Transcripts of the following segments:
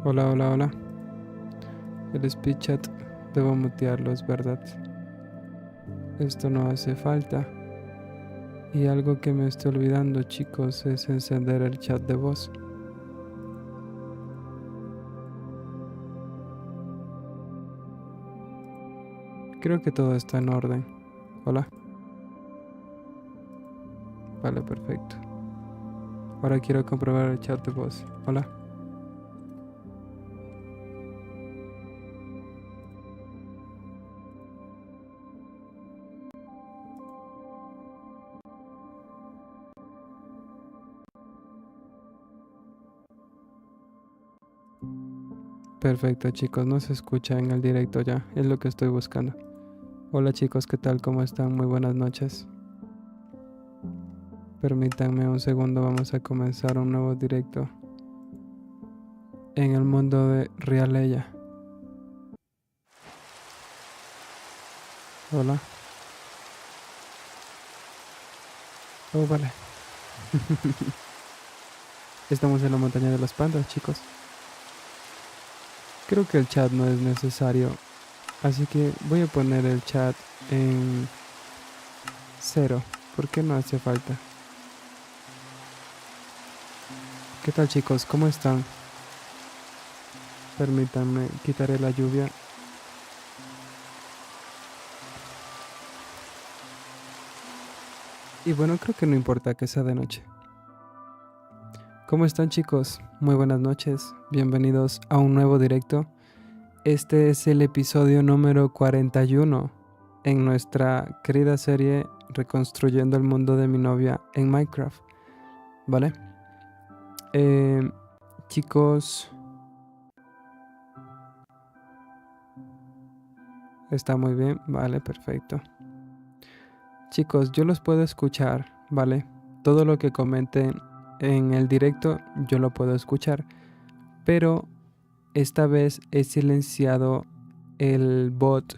Hola, hola, hola. El speed chat debo mutearlo, es verdad. Esto no hace falta. Y algo que me estoy olvidando, chicos, es encender el chat de voz. Creo que todo está en orden. Hola. Vale, perfecto. Ahora quiero comprobar el chat de voz. Hola. Perfecto, chicos, no se escucha en el directo ya. Es lo que estoy buscando. Hola, chicos, ¿qué tal? ¿Cómo están? Muy buenas noches. Permítanme un segundo, vamos a comenzar un nuevo directo en el mundo de Realeya. Hola. Oh, vale. Estamos en la montaña de los pandas, chicos. Creo que el chat no es necesario, así que voy a poner el chat en cero, porque no hace falta. ¿Qué tal, chicos? ¿Cómo están? Permítanme, quitaré la lluvia. Y bueno, creo que no importa que sea de noche. ¿Cómo están, chicos? Muy buenas noches. Bienvenidos a un nuevo directo. Este es el episodio número 41 en nuestra querida serie Reconstruyendo el mundo de mi novia en Minecraft. ¿Vale? Chicos, está muy bien, vale, perfecto. Chicos, yo los puedo escuchar, ¿vale? Todo lo que comenten en el directo yo lo puedo escuchar, pero esta vez he silenciado el bot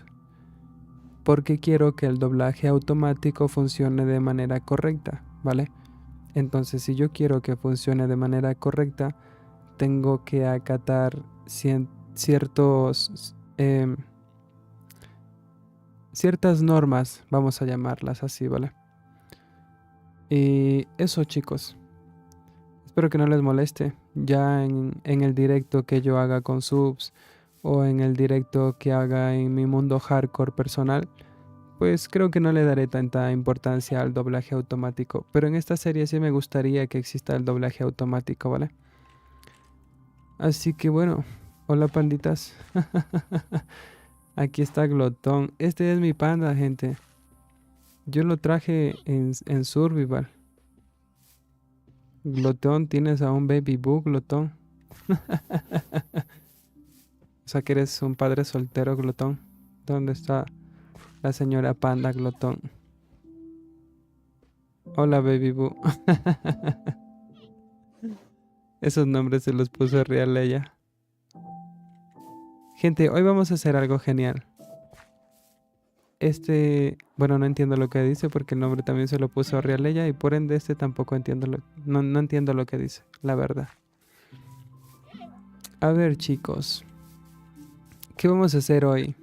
porque quiero que el doblaje automático funcione de manera correcta, ¿vale? Entonces, si yo quiero que funcione de manera correcta, tengo que acatar ciertos ciertas normas, vamos a llamarlas así, ¿vale? Y eso, chicos, espero que no les moleste. Ya en el directo que yo haga con subs o en el directo que haga en mi mundo hardcore personal, pues creo que no le daré tanta importancia al doblaje automático. Pero en esta serie sí me gustaría que exista el doblaje automático, ¿vale? Así que bueno, hola panditas. Aquí está Glotón. Este es mi panda, gente. Yo lo traje en Survival. Glotón, tienes a un baby boo, Glotón. O sea que eres un padre soltero, Glotón. ¿Dónde está la señora panda, Glotón? Hola, baby boo. Esos nombres se los puso Real ella. Gente, hoy vamos a hacer algo genial. Bueno, no entiendo lo que dice porque el nombre también se lo puso Real ella y por ende tampoco entiendo no entiendo lo que dice, la verdad. A ver, chicos, ¿qué vamos a hacer hoy?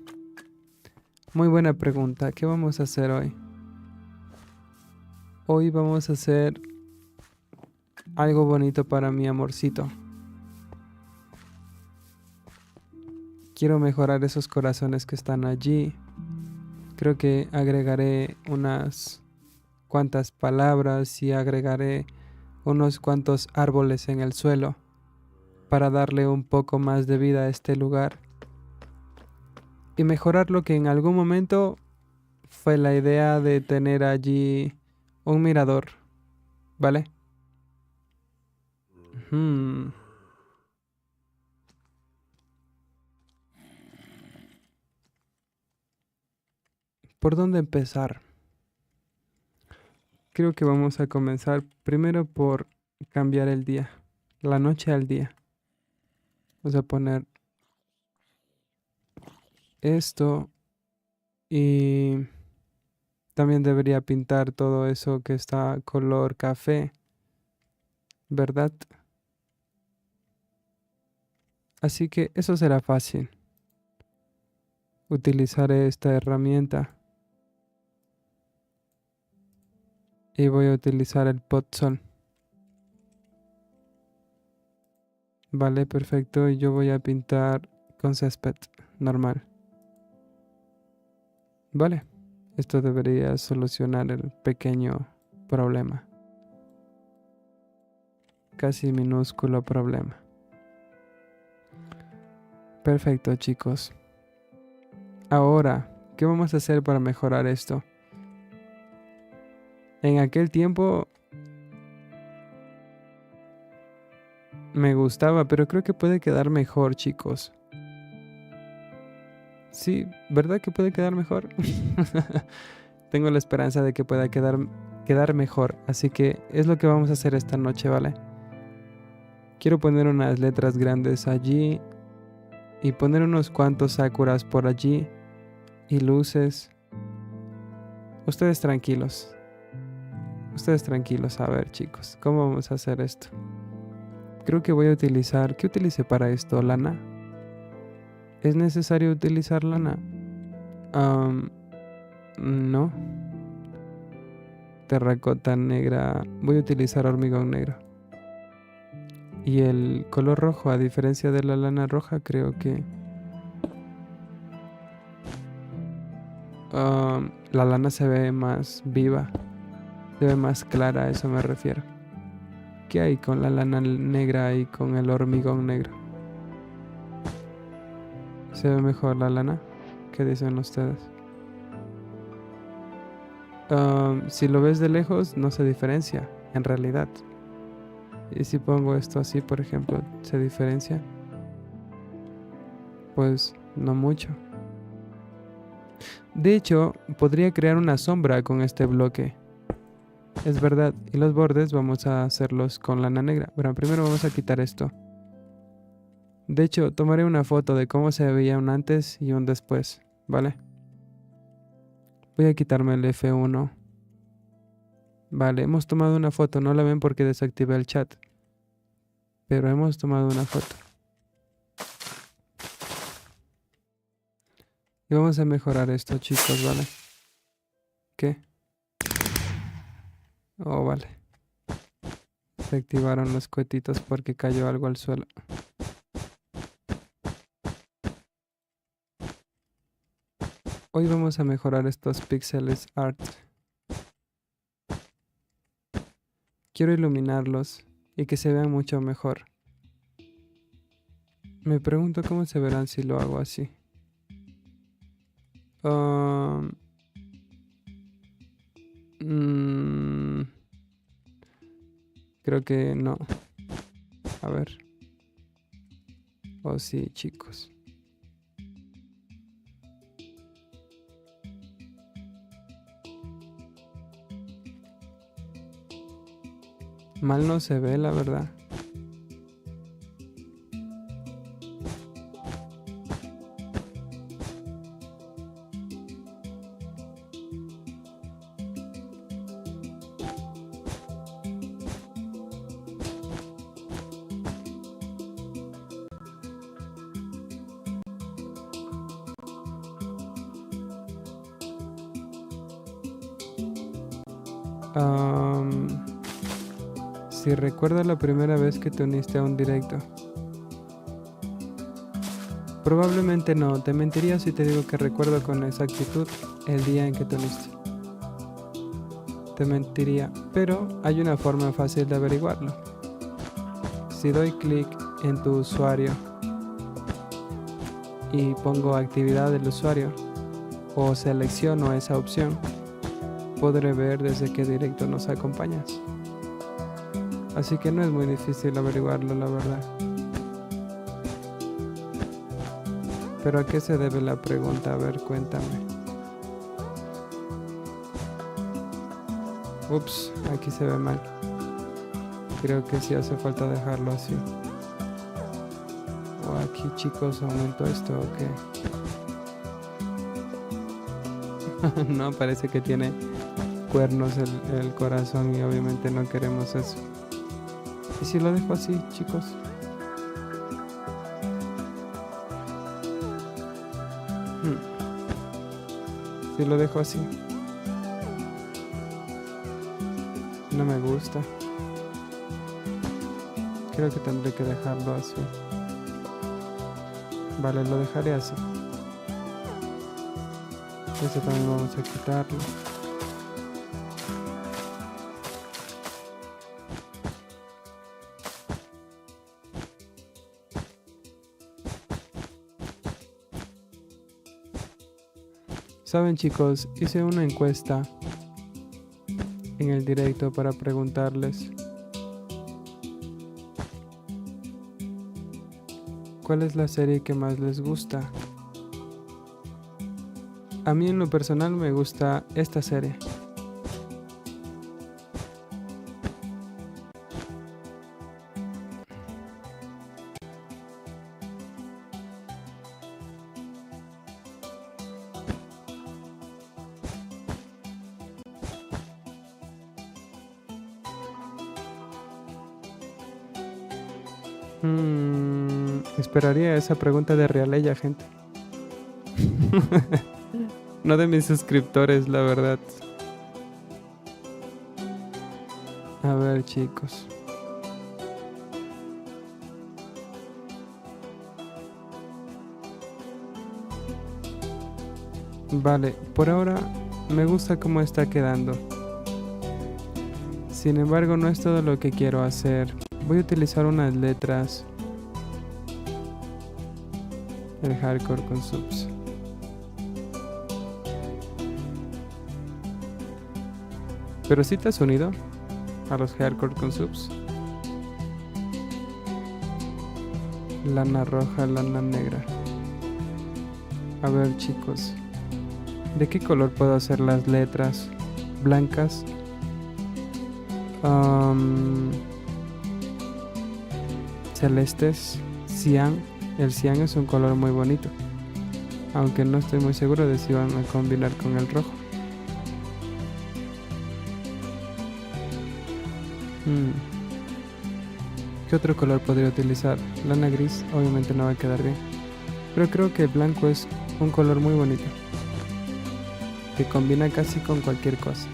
Muy buena pregunta. ¿Qué vamos a hacer hoy? Hoy vamos a hacer algo bonito para mi amorcito. Quiero mejorar esos corazones que están allí. Creo que agregaré unas cuantas palabras y agregaré unos cuantos árboles en el suelo para darle un poco más de vida a este lugar y mejorar lo que en algún momento fue la idea de tener allí un mirador, ¿vale? Hmm. ¿Por dónde empezar? Creo que vamos a comenzar primero por cambiar el día, la noche al día. Vamos a poner esto y también debería pintar todo eso que está color café, ¿verdad? Así que eso será fácil. Utilizaré esta herramienta. Y voy a utilizar el pot sol. Vale, perfecto. Y yo voy a pintar con césped normal. Vale. Esto debería solucionar el pequeño problema. Casi minúsculo problema. Perfecto, chicos. Ahora, ¿qué vamos a hacer para mejorar esto? En aquel tiempo me gustaba, pero creo que puede quedar mejor, chicos. Sí, ¿verdad que puede quedar mejor? Tengo la esperanza de que pueda quedar mejor, así que es lo que vamos a hacer esta noche, ¿vale? Quiero poner unas letras grandes allí y poner unos cuantos sakuras por allí y luces. Ustedes tranquilos. A ver, chicos, ¿cómo vamos a hacer esto? Creo que voy a utilizar... ¿Qué utilicé para esto? ¿Lana? ¿Es necesario utilizar lana? No. Terracota negra. Voy a utilizar hormigón negro. Y el color rojo, a diferencia de la lana roja, creo que... la lana se ve más viva. Se ve más clara, a eso me refiero. ¿Qué hay con la lana negra y con el hormigón negro? ¿Se ve mejor la lana? ¿Qué dicen ustedes? Si lo ves de lejos, no se diferencia, en realidad. Y si pongo esto así, por ejemplo, ¿se diferencia? Pues no mucho. De hecho, podría crear una sombra con este bloque. Es verdad, y los bordes vamos a hacerlos con lana negra. Bueno, primero vamos a quitar esto. De hecho, tomaré una foto de cómo se veía un antes y un después, ¿vale? Voy a quitarme el F1. Vale, hemos tomado una foto, no la ven porque desactivé el chat. Pero hemos tomado una foto. Y vamos a mejorar esto, chicos, ¿vale? ¿Qué? Oh, vale. Se activaron los cuetitos porque cayó algo al suelo. Hoy vamos a mejorar estos píxeles art. Quiero iluminarlos y que se vean mucho mejor. Me pregunto cómo se verán si lo hago así. Creo que no. A ver. Oh, sí, chicos. Mal no se ve, la verdad. Si recuerdas la primera vez que te uniste a un directo. Probablemente no, te mentiría si te digo que recuerdo con exactitud el día en que te uniste. Te mentiría, pero hay una forma fácil de averiguarlo. Si doy clic en tu usuario y pongo actividad del usuario o selecciono esa opción, podré ver desde qué directo nos acompañas. Así que no es muy difícil averiguarlo, la verdad. ¿Pero a qué se debe la pregunta? A ver, cuéntame. Ups, aquí se ve mal. Creo que sí hace falta dejarlo así. O aquí, chicos, aumento esto o qué. No, parece que tiene cuernos el corazón y obviamente no queremos eso. ¿Y si lo dejo así, chicos? Si lo dejo así. No me gusta. Creo que tendré que dejarlo así. Vale, lo dejaré así. Este también vamos a quitarlo. Saben, chicos, hice una encuesta en el directo para preguntarles ¿cuál es la serie que más les gusta? A mí en lo personal me gusta esta serie. Esperaría esa pregunta de Realeya, gente. No de mis suscriptores, la verdad. A ver, chicos. Vale, por ahora me gusta cómo está quedando. Sin embargo, no es todo lo que quiero hacer. Voy a utilizar unas letras. El hardcore con subs. Pero si te has unido a los hardcore con subs. Lana roja, lana negra. A ver, chicos. ¿De qué color puedo hacer las letras? Blancas. Celestes. Cian. El cian es un color muy bonito. Aunque no estoy muy seguro de si van a combinar con el rojo. ¿Qué otro color podría utilizar? Lana gris obviamente no va a quedar bien. Pero creo que el blanco es un color muy bonito. Que combina casi con cualquier cosa.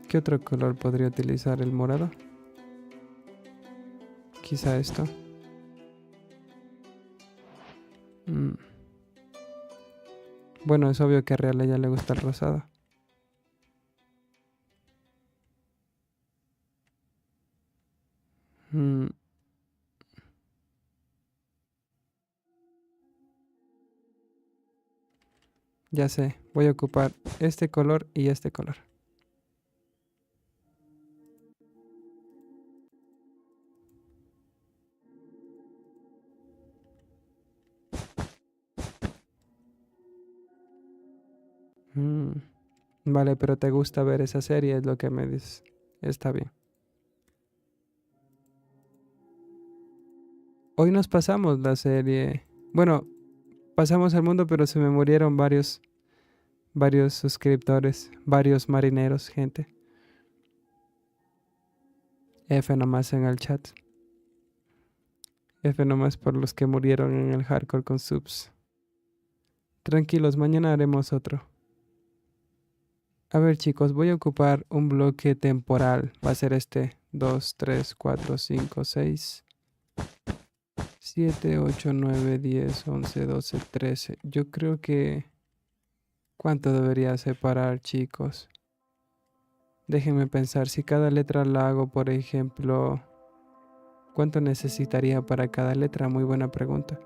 ¿Qué otro color podría utilizar? ¿El morado? Quizá esto. Bueno, es obvio que a Realeya le gusta el rosado. Ya sé, voy a ocupar este color y este color. Vale, pero te gusta ver esa serie, es lo que me dices. Está bien. Hoy nos pasamos la serie. Bueno, pasamos el mundo, pero se me murieron varios suscriptores, varios marineros, gente. F nomás en el chat. F nomás por los que murieron en el hardcore con subs. Tranquilos, mañana haremos otro. A ver, chicos, voy a ocupar un bloque temporal. Va a ser este. 2, 3, 4, 5, 6, 7, 8, 9, 10, 11, 12, 13. Yo creo que... ¿Cuánto debería separar, chicos? Déjenme pensar. Si cada letra la hago, por ejemplo... ¿Cuánto necesitaría para cada letra? Muy buena pregunta.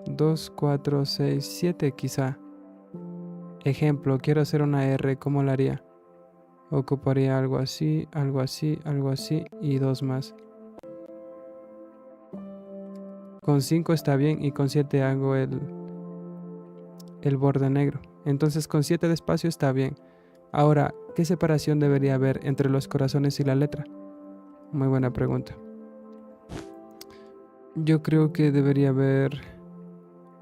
2, 4, 6, 7 quizá. Ejemplo, quiero hacer una R, ¿cómo la haría? Ocuparía algo así, algo así, algo así y 2 más. Con 5 está bien y con 7 hago el borde negro. Entonces con 7 de espacio está bien. Ahora, ¿qué separación debería haber entre los corazones y la letra? Muy buena pregunta. Yo creo que debería haber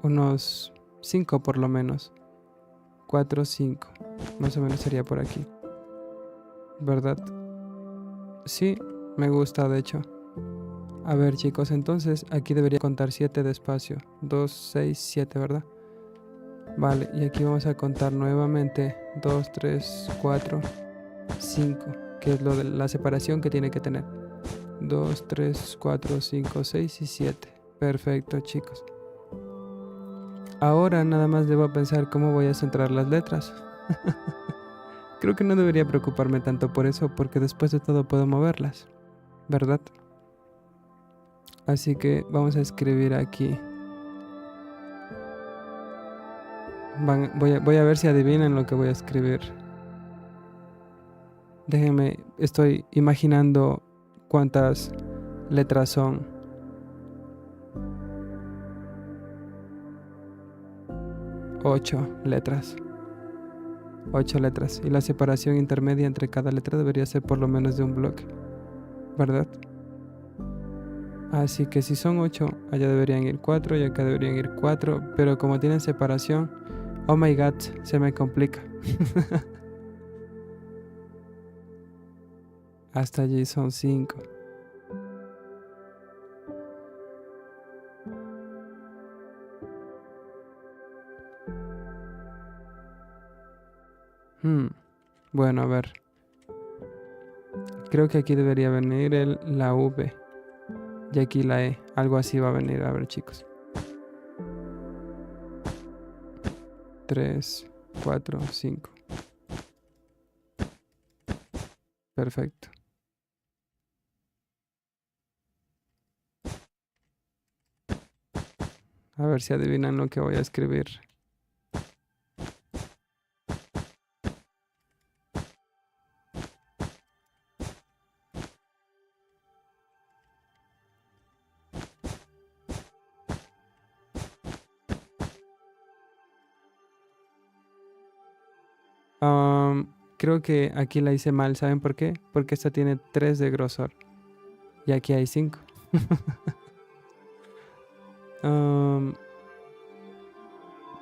unos 5 por lo menos. 4, 5. Más o menos sería por aquí. ¿verdad? Sí, me gusta de hecho. A ver chicos, entonces aquí debería contar 7 despacio. 2, 6, 7, ¿verdad? Vale, y aquí vamos a contar nuevamente 2, 3, 4, 5, que es lo de la separación que tiene que tener. 2, 3, 4, 5, 6 y 7. Perfecto chicos. Ahora nada más debo pensar cómo voy a centrar las letras. Creo que no debería preocuparme tanto por eso porque después de todo puedo moverlas, ¿verdad? Así que vamos a escribir aquí. Voy a ver si adivinan lo que voy a escribir. Déjenme, estoy imaginando cuántas letras son. 8 letras. 8 letras. Y la separación intermedia entre cada letra debería ser por lo menos de un bloque, ¿verdad? Así que si son 8, allá deberían ir 4 y acá deberían ir 4. Pero como tienen separación, oh my god, se me complica. Hasta allí son 5. Bueno, a ver. Creo que aquí debería venir la V. Y aquí la E. Algo así va a venir. A ver, chicos. 3, 4, 5. Perfecto. A ver si adivinan lo que voy a escribir. Creo que aquí la hice mal. ¿Saben por qué? Porque esta tiene 3 de grosor. Y aquí hay 5.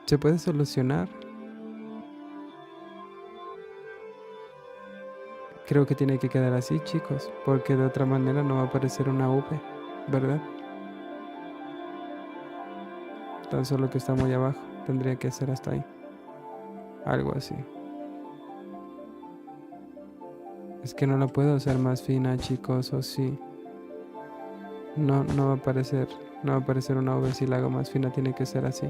¿Se puede solucionar? Creo que tiene que quedar así, chicos. Porque de otra manera no va a aparecer una V, ¿verdad? Tan solo que está muy abajo. Tendría que ser hasta ahí. Algo así. Es que no la puedo hacer más fina, chicos, o sí. No va a aparecer. No va a aparecer una V si la hago más fina, tiene que ser así.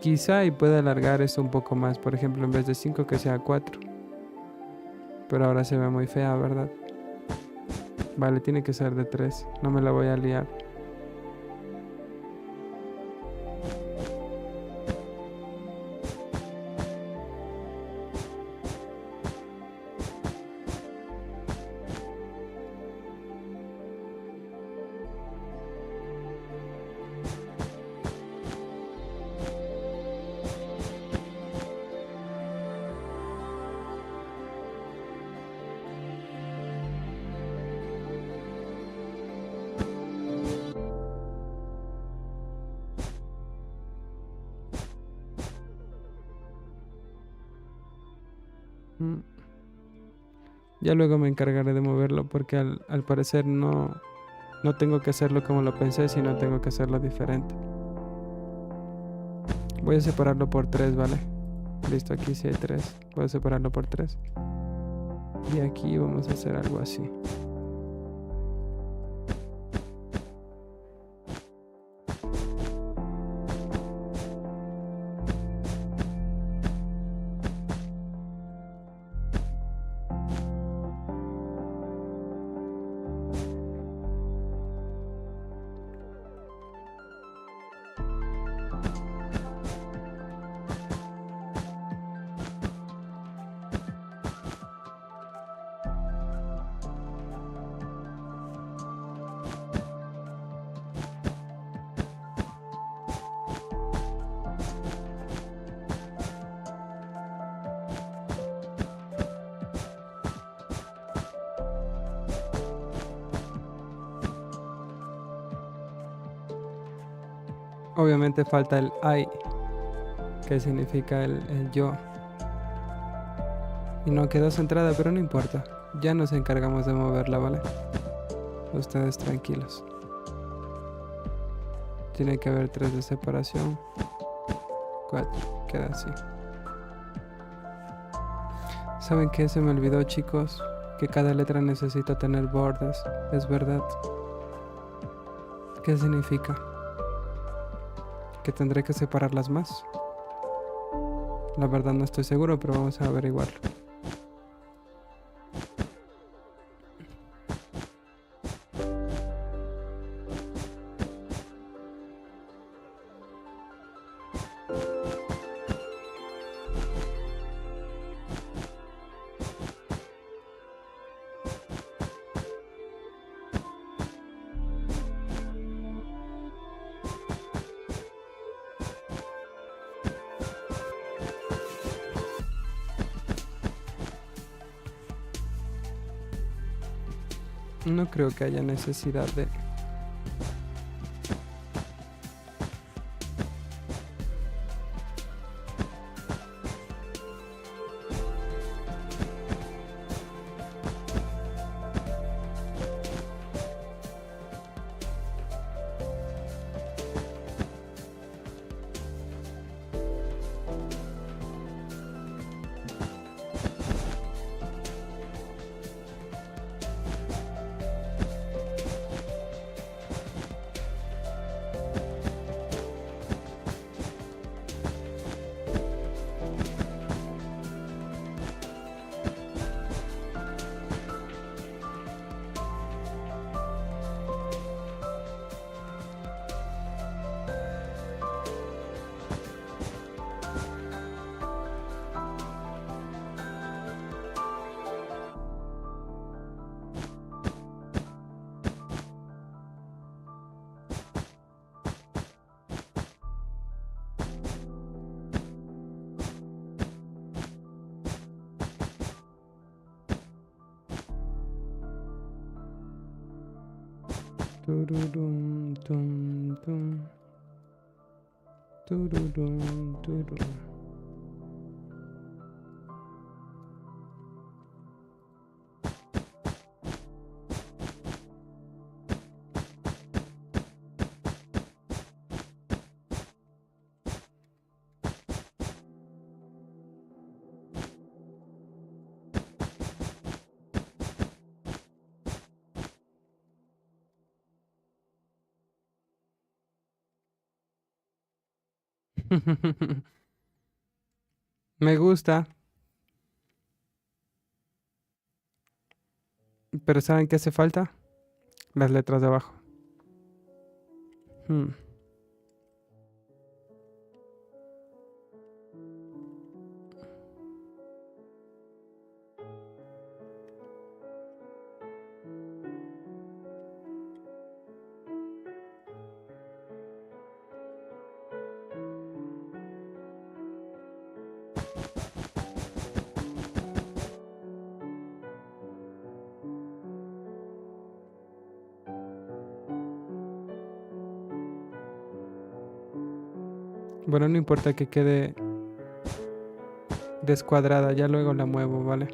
Quizá y pueda alargar esto un poco más. Por ejemplo, en vez de 5 que sea 4. Pero ahora se ve muy fea, ¿verdad? Vale, tiene que ser de 3. No me la voy a liar. Mm. Ya luego me encargaré de moverlo porque al parecer no tengo que hacerlo como lo pensé, sino tengo que hacerlo diferente. Voy a separarlo por 3, ¿vale? Listo, aquí sí hay 3. Voy a separarlo por 3. Y aquí vamos a hacer algo así. Obviamente falta el I, que significa el yo. Y no quedó centrada, pero no importa. Ya nos encargamos de moverla, ¿vale? Ustedes tranquilos. Tiene que haber 3 de separación. 4. Queda así. ¿Saben qué? Se me olvidó, chicos, que cada letra necesita tener bordes. Es verdad. ¿Qué significa? ¿Que tendré que separarlas más? La verdad no estoy seguro, pero vamos a averiguarlo. No creo que haya necesidad de... Tururum, tum, tum. Tururum, tururum. Me gusta, pero ¿saben qué hace falta? Las letras de abajo. Hmm. Bueno, no importa que quede descuadrada, ya luego la muevo, ¿vale?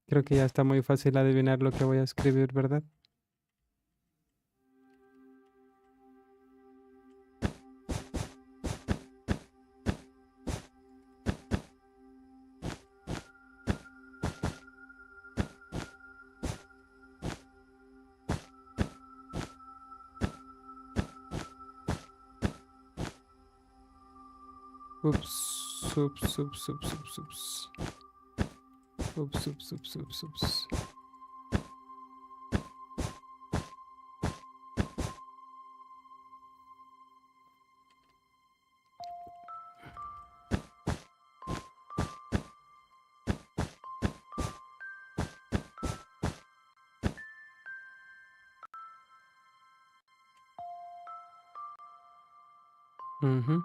Creo que ya está muy fácil adivinar lo que voy a escribir, ¿verdad? Ups. Subs, subs, subs, subs, subs. Subs, subs, subs, subs, subs. Ujú.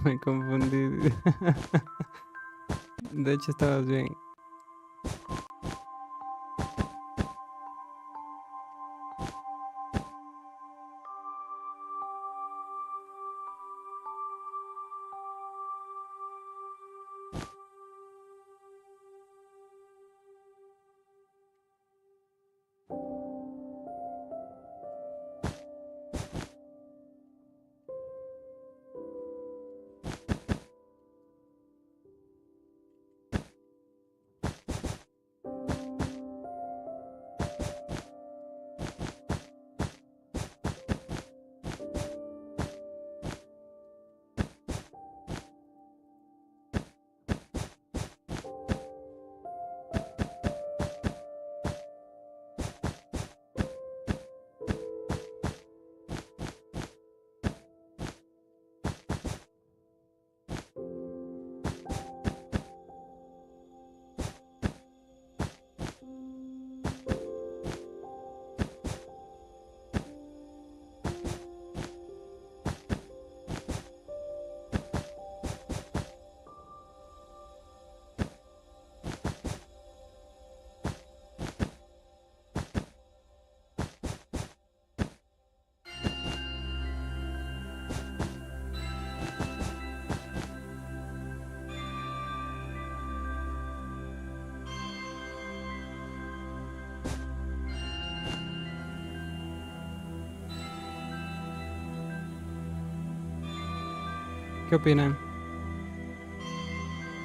Me confundí. De hecho, estabas bien. ¿Qué opinan?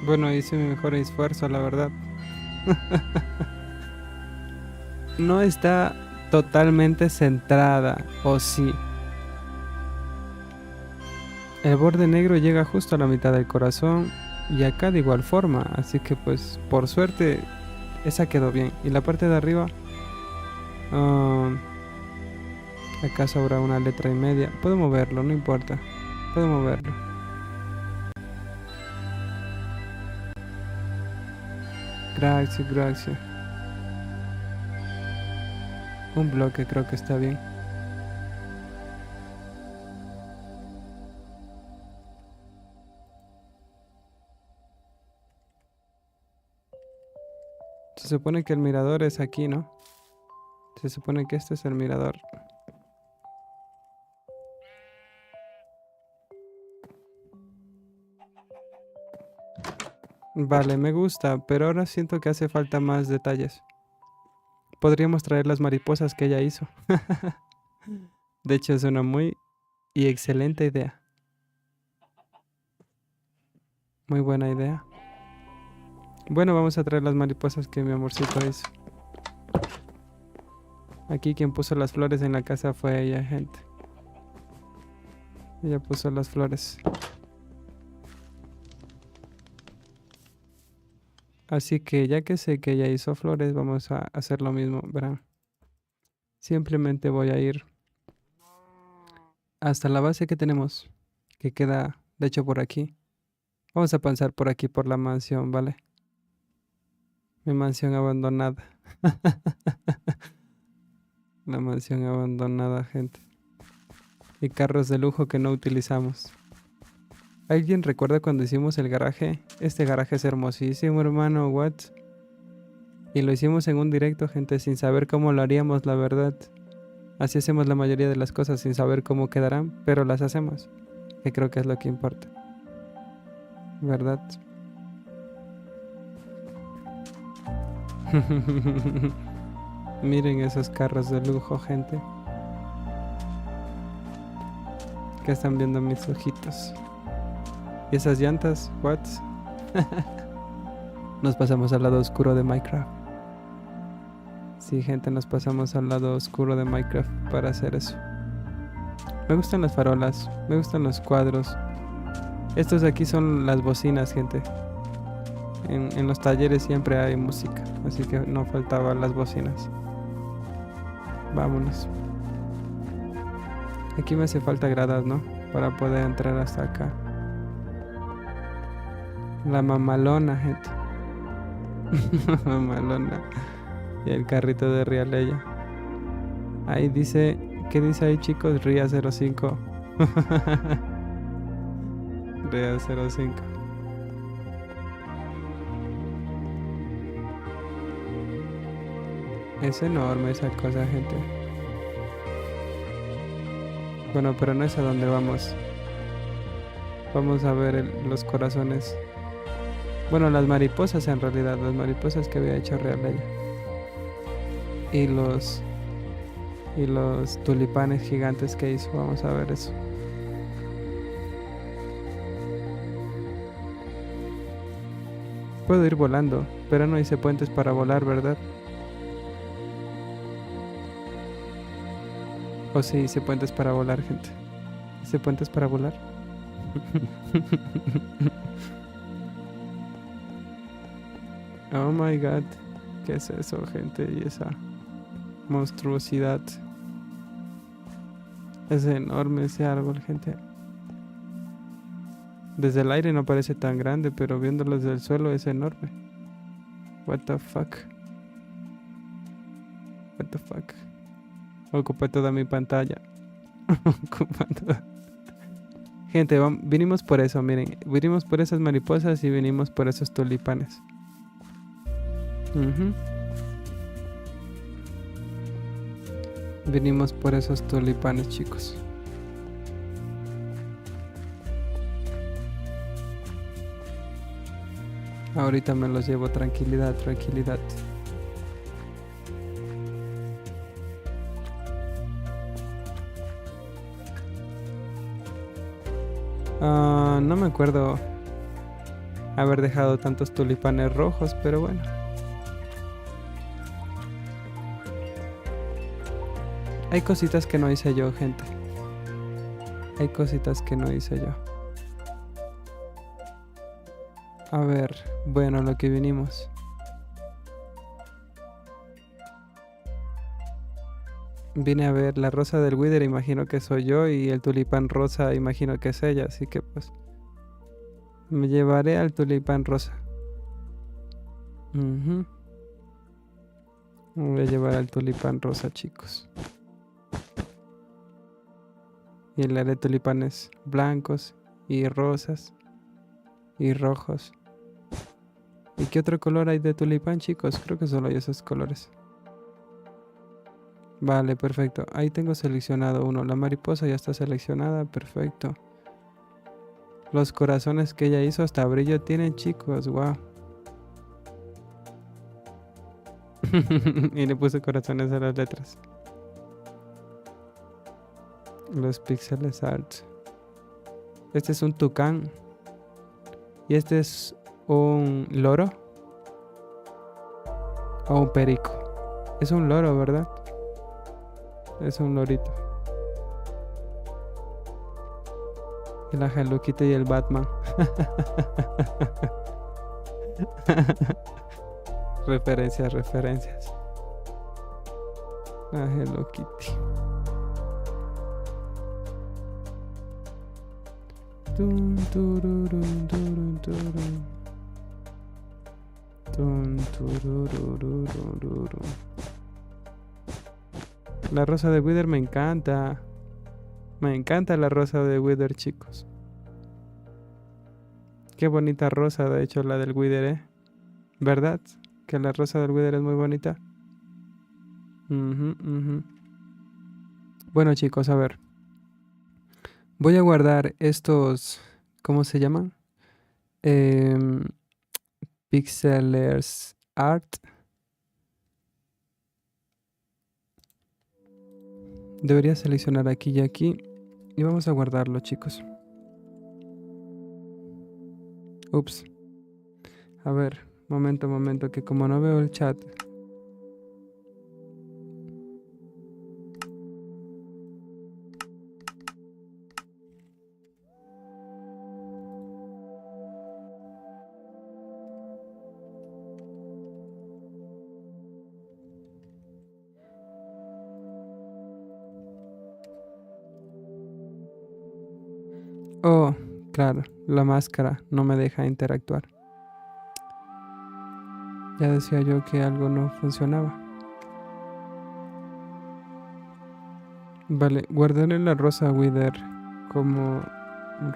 Bueno, hice mi mejor esfuerzo, la verdad. No está totalmente centrada, o sí. El borde negro llega justo a la mitad del corazón y acá de igual forma, así que pues por suerte esa quedó bien. Y la parte de arriba, ah, acá sobra una letra y media. Puedo moverlo, no importa. Puedo moverlo. Gracias, gracias. Un bloque creo que está bien. Se supone que el mirador es aquí, ¿no? Se supone que este es el mirador. Vale, me gusta, pero ahora siento que hace falta más detalles. Podríamos traer las mariposas que ella hizo. De hecho, es una muy y excelente idea. Muy buena idea. Bueno, vamos a traer las mariposas que mi amorcito hizo. Aquí quien puso las flores en la casa fue ella, gente. Ella puso las flores. Así que ya que sé que ella hizo flores, vamos a hacer lo mismo, verán. Simplemente voy a ir hasta la base que tenemos, que queda, de hecho, por aquí. Vamos a pasar por aquí, por la mansión, ¿vale? Mi mansión abandonada. La mansión abandonada, gente. Y carros de lujo que no utilizamos. ¿Alguien recuerda cuando hicimos el garaje? Este garaje es hermosísimo, hermano, what? Y lo hicimos en un directo, gente, sin saber cómo lo haríamos, la verdad. Así hacemos la mayoría de las cosas sin saber cómo quedarán, pero las hacemos. Que creo que es lo que importa. ¿Verdad? Miren esos carros de lujo, gente. Que están viendo mis ojitos. ¿Y esas llantas? What? Nos pasamos al lado oscuro de Minecraft. Sí, gente, nos pasamos al lado oscuro de Minecraft para hacer eso. Me gustan las farolas, me gustan los cuadros. Estos de aquí son las bocinas, gente. En los talleres siempre hay música, así que no faltaban las bocinas. Vámonos. Aquí me hace falta gradas, ¿no? Para poder entrar hasta acá. La mamalona, gente. Mamalona. Y el carrito de Rialeya. Ahí dice... ¿Qué dice ahí, chicos? Ria 05. Ria 05. Es enorme esa cosa, gente. Bueno, pero no es a donde vamos. Vamos a ver los corazones. Bueno, las mariposas en realidad. Las mariposas que había hecho Rialeya. Y los tulipanes gigantes que hizo. Vamos a ver eso. Puedo ir volando, pero no hice puentes para volar, ¿verdad? O sí, hice puentes para volar, gente. Hice puentes para volar. Oh my god. ¿Qué es eso, gente? Y esa monstruosidad. Es enorme ese árbol, gente. Desde el aire no parece tan grande, pero viéndolo desde el suelo es enorme. What the fuck? What the fuck? Ocupé toda mi pantalla. Gente, vinimos por eso, miren. Vinimos por esas mariposas y vinimos por esos tulipanes. Vinimos por esos tulipanes, chicos. Ahorita me los llevo, tranquilidad, tranquilidad. No me acuerdo haber dejado tantos tulipanes rojos, pero bueno. Hay cositas que no hice yo, gente. Hay cositas que no hice yo. A ver, bueno, lo que vinimos. Vine a ver la rosa del Wither, imagino que soy yo, y el tulipán rosa, imagino que es ella, así que pues me llevaré al tulipán rosa. Me voy a llevar al tulipán rosa, chicos. Y le haré tulipanes blancos y rosas y rojos. ¿Y qué otro color hay de tulipán, chicos? Creo que solo hay esos colores. Vale, perfecto. Ahí tengo seleccionado uno. La mariposa ya está seleccionada. Perfecto. Los corazones que ella hizo hasta brillo tienen, chicos. Wow. Y le puse corazones a las letras. Los píxeles art. Este es un tucán. Y este es un loro. O un perico. Es un loro, ¿verdad? Es un lorito. Y la Hello Kitty y el Batman. Referencias, referencias. La Hello Kitty. Tun, tururun, turun, turun. Tun, tururururururu. La rosa de Wither me encanta. Me encanta la rosa de Wither, chicos. Qué bonita rosa, de hecho, la del Wither, ¿eh? ¿Verdad? Que la rosa del Wither es muy bonita. Bueno, chicos, a ver. Voy a guardar estos... ¿Cómo se llaman? Pixelers Art. Debería seleccionar aquí y aquí. Y vamos a guardarlo, chicos. Ups. A ver, momento, que como no veo el chat. Oh, claro, la máscara no me deja interactuar. Ya decía yo que algo no funcionaba. Vale, guardaré la rosa Wither como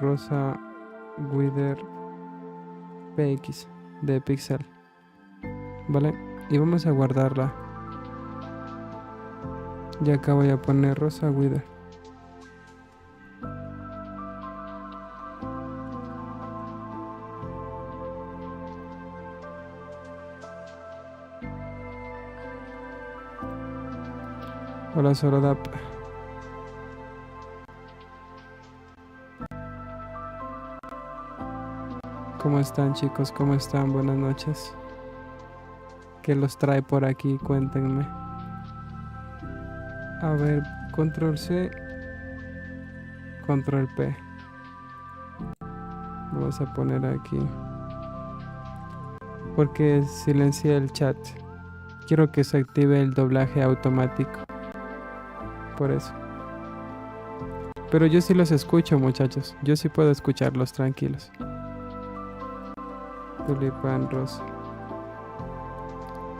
rosa Wither PX de Pixel. Vale, y vamos a guardarla. Y acá voy a poner rosa Wither. Hola Sorodap. ¿Cómo están chicos? ¿Cómo están? Buenas noches. ¿Qué los trae por aquí? Cuéntenme. A ver, control C, control P. Vamos a poner aquí. Porque silencié el chat. Quiero que se active el doblaje automático. Por eso. Pero yo sí los escucho, muchachos. Yo sí puedo escucharlos tranquilos. Tulipán rosa.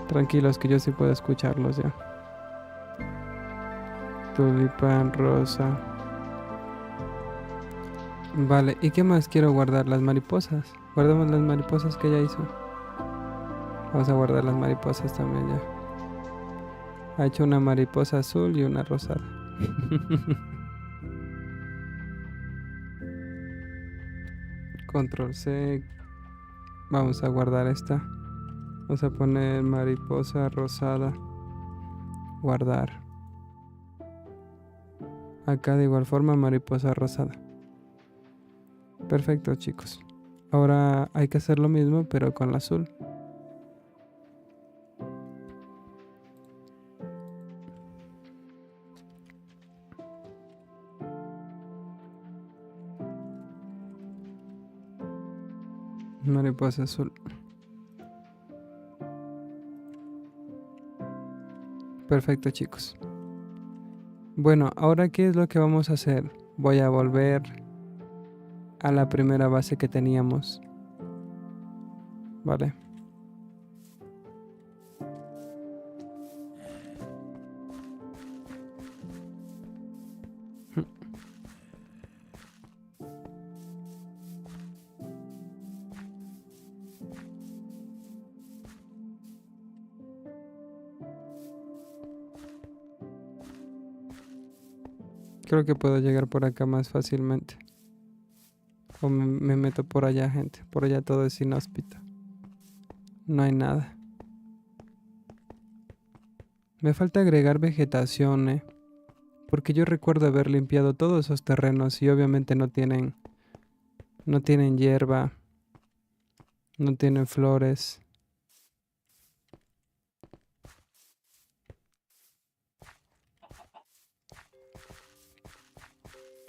Tranquilos que yo sí puedo escucharlos ya. Tulipán rosa. Vale, ¿y qué más quiero guardar? Las mariposas. Guardamos las mariposas que ya hizo. Vamos a guardar las mariposas también ya. Ha hecho una mariposa azul y una rosada. Control C. Vamos a guardar esta. Vamos a poner mariposa rosada. Guardar. Acá de igual forma mariposa rosada. Perfecto chicos. Ahora hay que hacer lo mismo pero con la azul. Mariposa azul. Perfecto chicos. Bueno, ahora ¿qué es lo que vamos a hacer? Voy a volver a la primera base que teníamos. Vale. Creo que puedo llegar por acá más fácilmente. O me meto por allá, gente. Por allá todo es inhóspito. No hay nada. Me falta agregar vegetación, porque yo recuerdo haber limpiado todos esos terrenos y obviamente no tienen hierba, no tienen flores.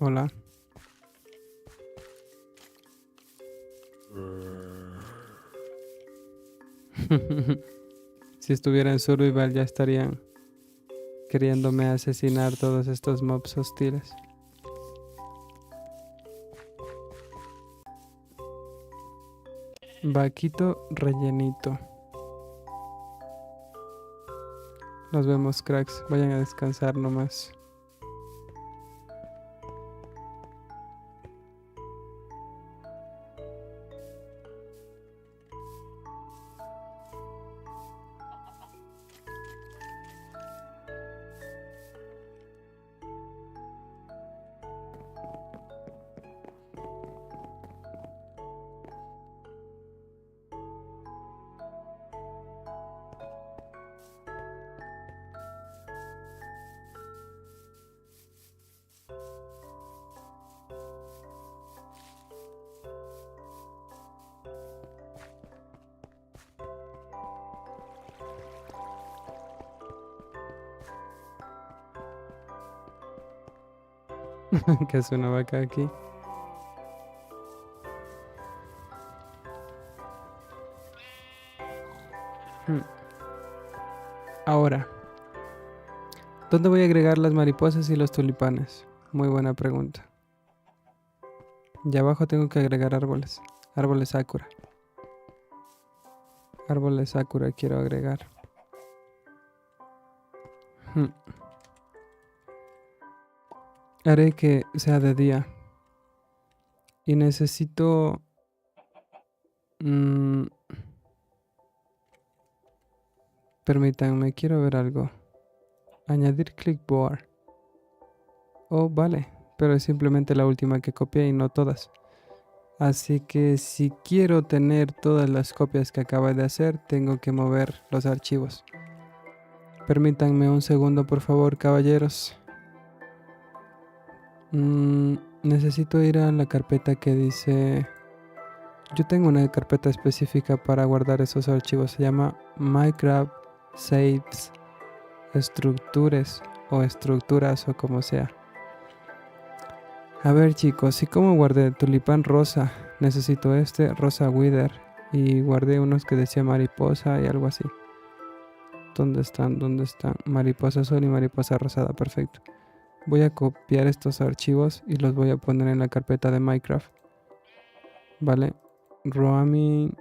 Hola. Si estuviera en Survival ya estarían queriéndome asesinar todos estos mobs hostiles. Vaquito rellenito. Nos vemos, cracks. Vayan a descansar nomás. Que es una vaca aquí. Hmm. Ahora, ¿dónde voy a agregar las mariposas y los tulipanes? Muy buena pregunta. Y abajo tengo que agregar árboles. Árboles sakura. Árboles sakura quiero agregar. Hmm. Haré que sea de día. Y necesito... mm, permítanme, quiero ver algo. Añadir clipboard. Oh, vale. Pero es simplemente la última que copié y no todas. Así que si quiero tener todas las copias que acabo de hacer, tengo que mover los archivos. Permítanme un segundo, por favor, caballeros. Necesito ir a la carpeta que dice... Yo tengo una carpeta específica para guardar esos archivos. Se llama Minecraft Saves Structures o estructuras o como sea. A ver chicos, ¿y cómo guardé tulipán rosa? Necesito este, rosa wither. Y guardé unos que decía mariposa y algo así. ¿Dónde están? ¿Dónde están? Mariposa azul y mariposa rosada, perfecto. Voy a copiar estos archivos y los voy a poner en la carpeta de Minecraft. Vale. Roaming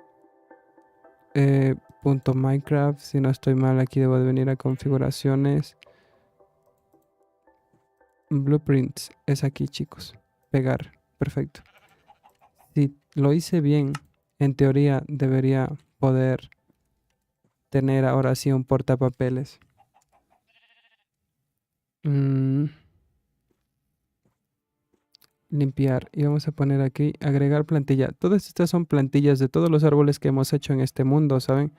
.minecraft, si no estoy mal, aquí debo de venir a configuraciones. Blueprints, es aquí chicos. Pegar, perfecto. Si lo hice bien, en teoría debería poder tener ahora sí un portapapeles. Limpiar y vamos a poner aquí agregar plantilla. Todas estas son plantillas de todos los árboles que hemos hecho en este mundo, ¿saben?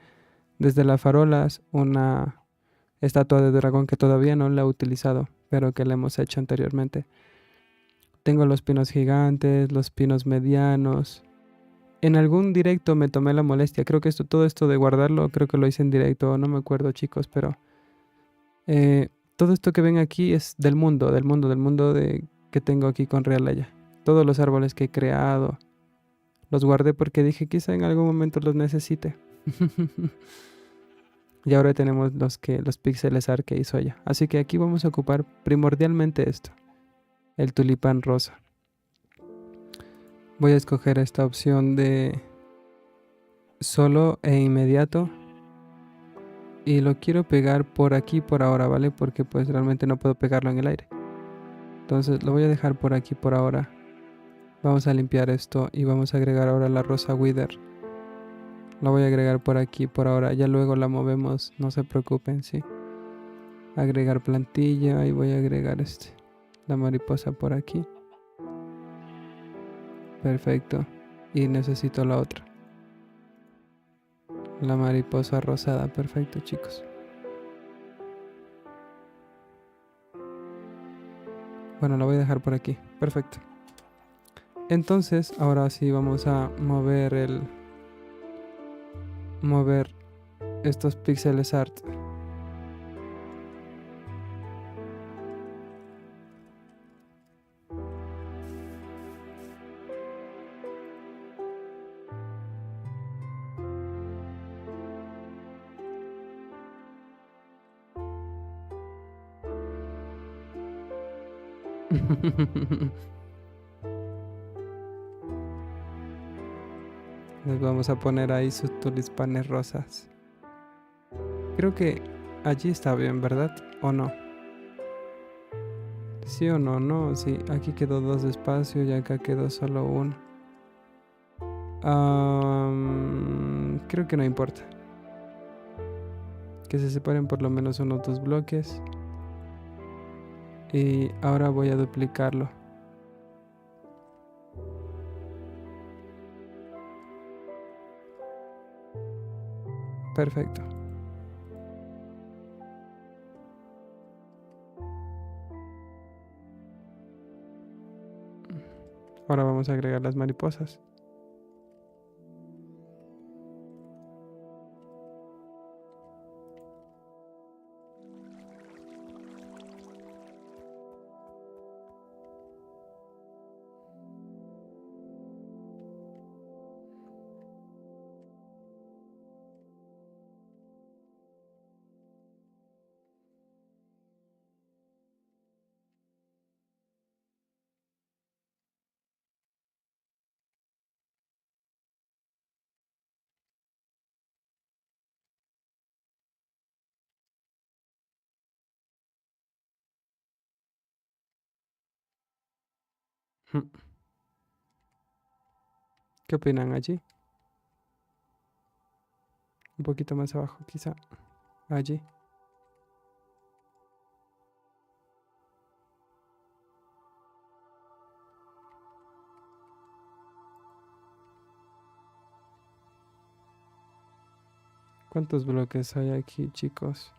Desde las farolas, una estatua de dragón que todavía no la he utilizado, pero que la hemos hecho anteriormente. Tengo los pinos gigantes, los pinos medianos. En algún directo me tomé la molestia, creo que todo esto de guardarlo, creo que lo hice en directo, no me acuerdo chicos, pero eh, todo esto que ven aquí es del mundo que tengo aquí con Realaya. Todos los árboles que he creado, los guardé porque dije quizá en algún momento los necesite. Y ahora tenemos los píxeles art que hizo ella. Así que aquí vamos a ocupar primordialmente esto, el tulipán rosa. Voy a escoger esta opción de solo e inmediato. Y lo quiero pegar por aquí por ahora, ¿vale? Porque pues realmente no puedo pegarlo en el aire. Entonces lo voy a dejar por aquí por ahora. Vamos a limpiar esto y vamos a agregar ahora la rosa wither. La voy a agregar por aquí por ahora. Ya luego la movemos, no se preocupen, sí. Agregar plantilla y voy a agregar la mariposa por aquí. Perfecto. Y necesito la otra. La mariposa rosada. Perfecto, chicos. Bueno, la voy a dejar por aquí. Perfecto. Entonces, ahora sí vamos a mover estos píxeles art. Les vamos a poner ahí sus tulipanes rosas. Creo que allí está bien, ¿verdad? ¿O no? ¿Sí o no? No, sí. Aquí quedó 2 de espacio y acá quedó solo 1. Creo que no importa. Que se separen por lo menos unos 2 bloques. Y ahora voy a duplicarlo. Perfecto. Ahora vamos a agregar las mariposas. Mm. ¿Qué opinan allí? Un poquito más abajo, quizá. Allí. ¿Cuántos bloques hay aquí, chicos?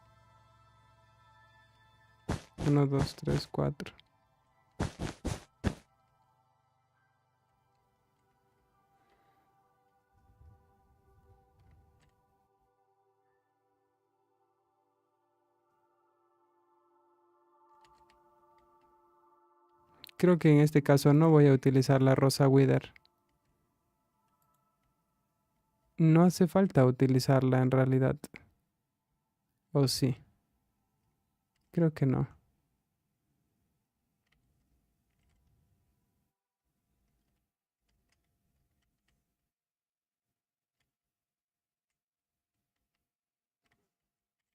1, 2, 3, 4. Creo que en este caso no voy a utilizar la rosa Wither. No hace falta utilizarla en realidad. ¿O sí? Creo que no.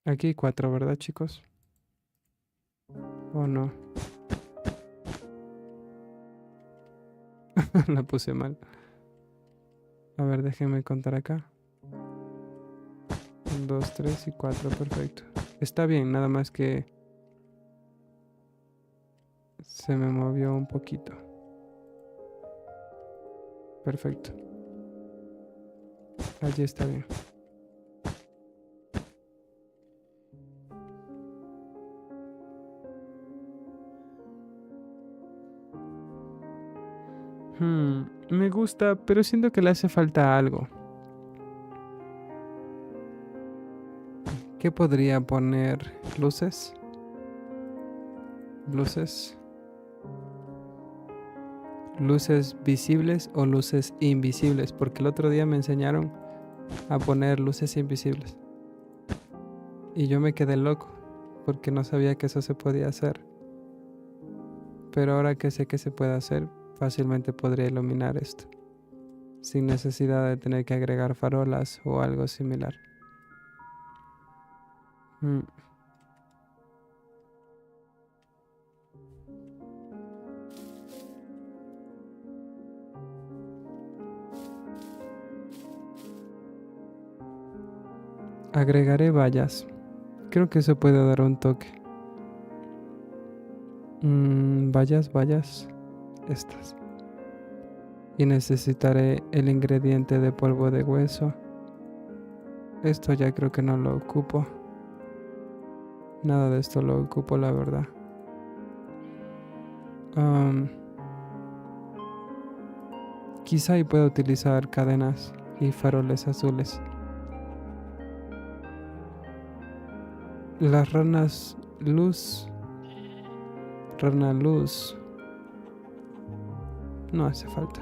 Aquí hay 4, ¿verdad, chicos? ¿O no? La puse mal. A ver, déjenme contar acá. 1, 2, 3 y 4, perfecto. Está bien, nada más que se me movió un poquito. Perfecto. Allí está bien. Me gusta, pero siento que le hace falta algo. ¿Qué podría poner? ¿Luces? ¿Luces? ¿Luces visibles o luces invisibles? Porque el otro día me enseñaron a poner luces invisibles. Y yo me quedé loco, porque no sabía que eso se podía hacer. Pero ahora que sé que se puede hacer, fácilmente podría iluminar esto, sin necesidad de tener que agregar farolas o algo similar. Mm. Agregaré vallas. Creo que eso puede dar un toque. Vallas. Estas. Y necesitaré el ingrediente de polvo de hueso. Esto ya creo que no lo ocupo. Nada de esto lo ocupo, la verdad. Quizá y pueda utilizar cadenas y faroles azules. Las ranas luz. Rana luz. No hace falta.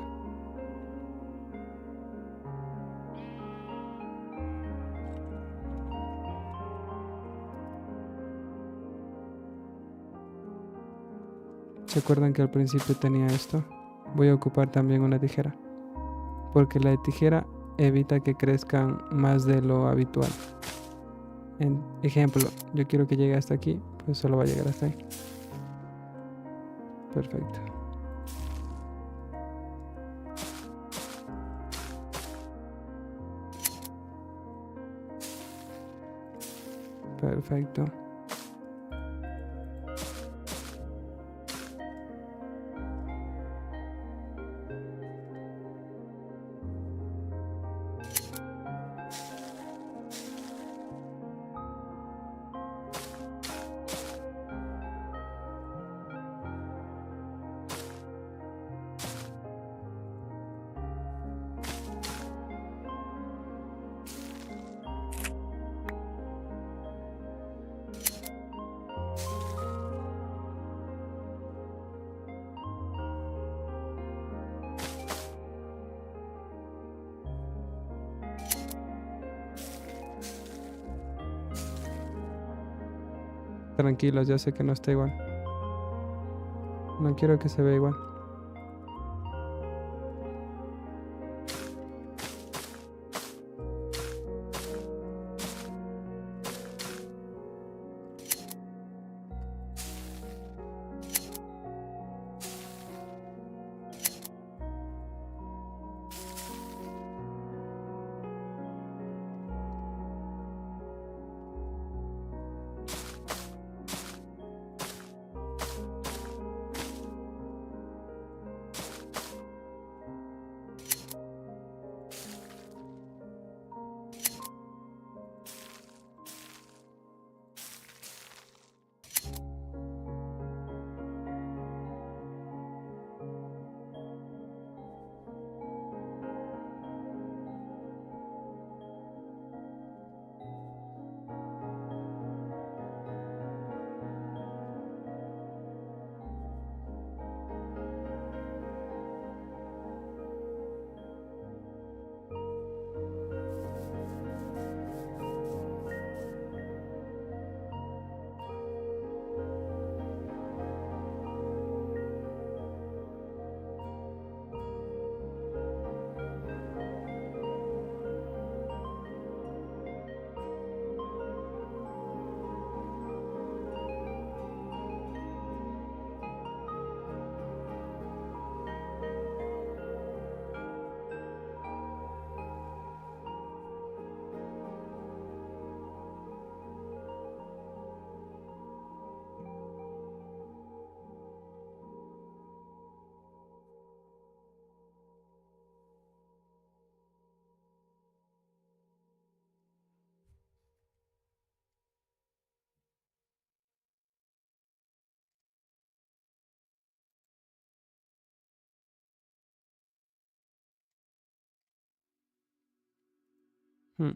¿Se acuerdan que al principio tenía esto? Voy a ocupar también una tijera, porque la tijera evita que crezcan más de lo habitual. En ejemplo, yo quiero que llegue hasta aquí, pues solo va a llegar hasta ahí. Perfecto. Perfecto. Tranquilos, ya sé que no está igual. No quiero que se vea igual. Hmm.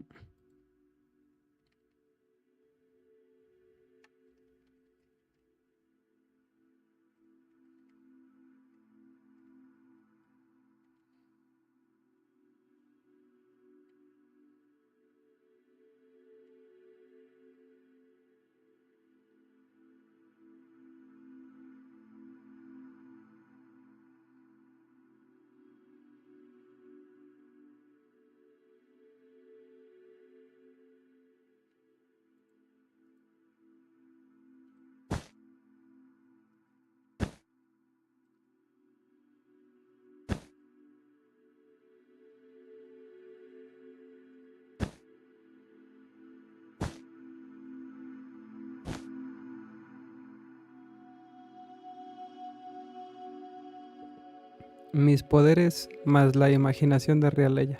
Mis poderes más la imaginación de Rialeya.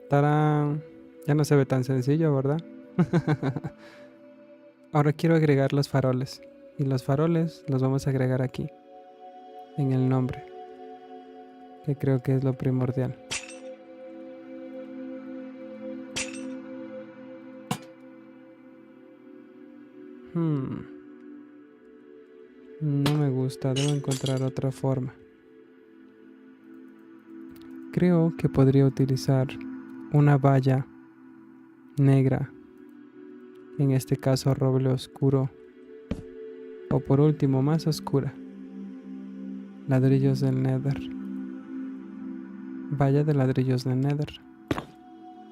¡Tarán! Ya no se ve tan sencillo, ¿verdad? Ahora quiero agregar los faroles. Y los faroles los vamos a agregar aquí, en el nombre, que creo que es lo primordial. No me gusta, debo encontrar otra forma. Creo que podría utilizar una valla negra, en este caso roble oscuro, o por último más oscura, ladrillos del Nether. Valla de ladrillos del Nether.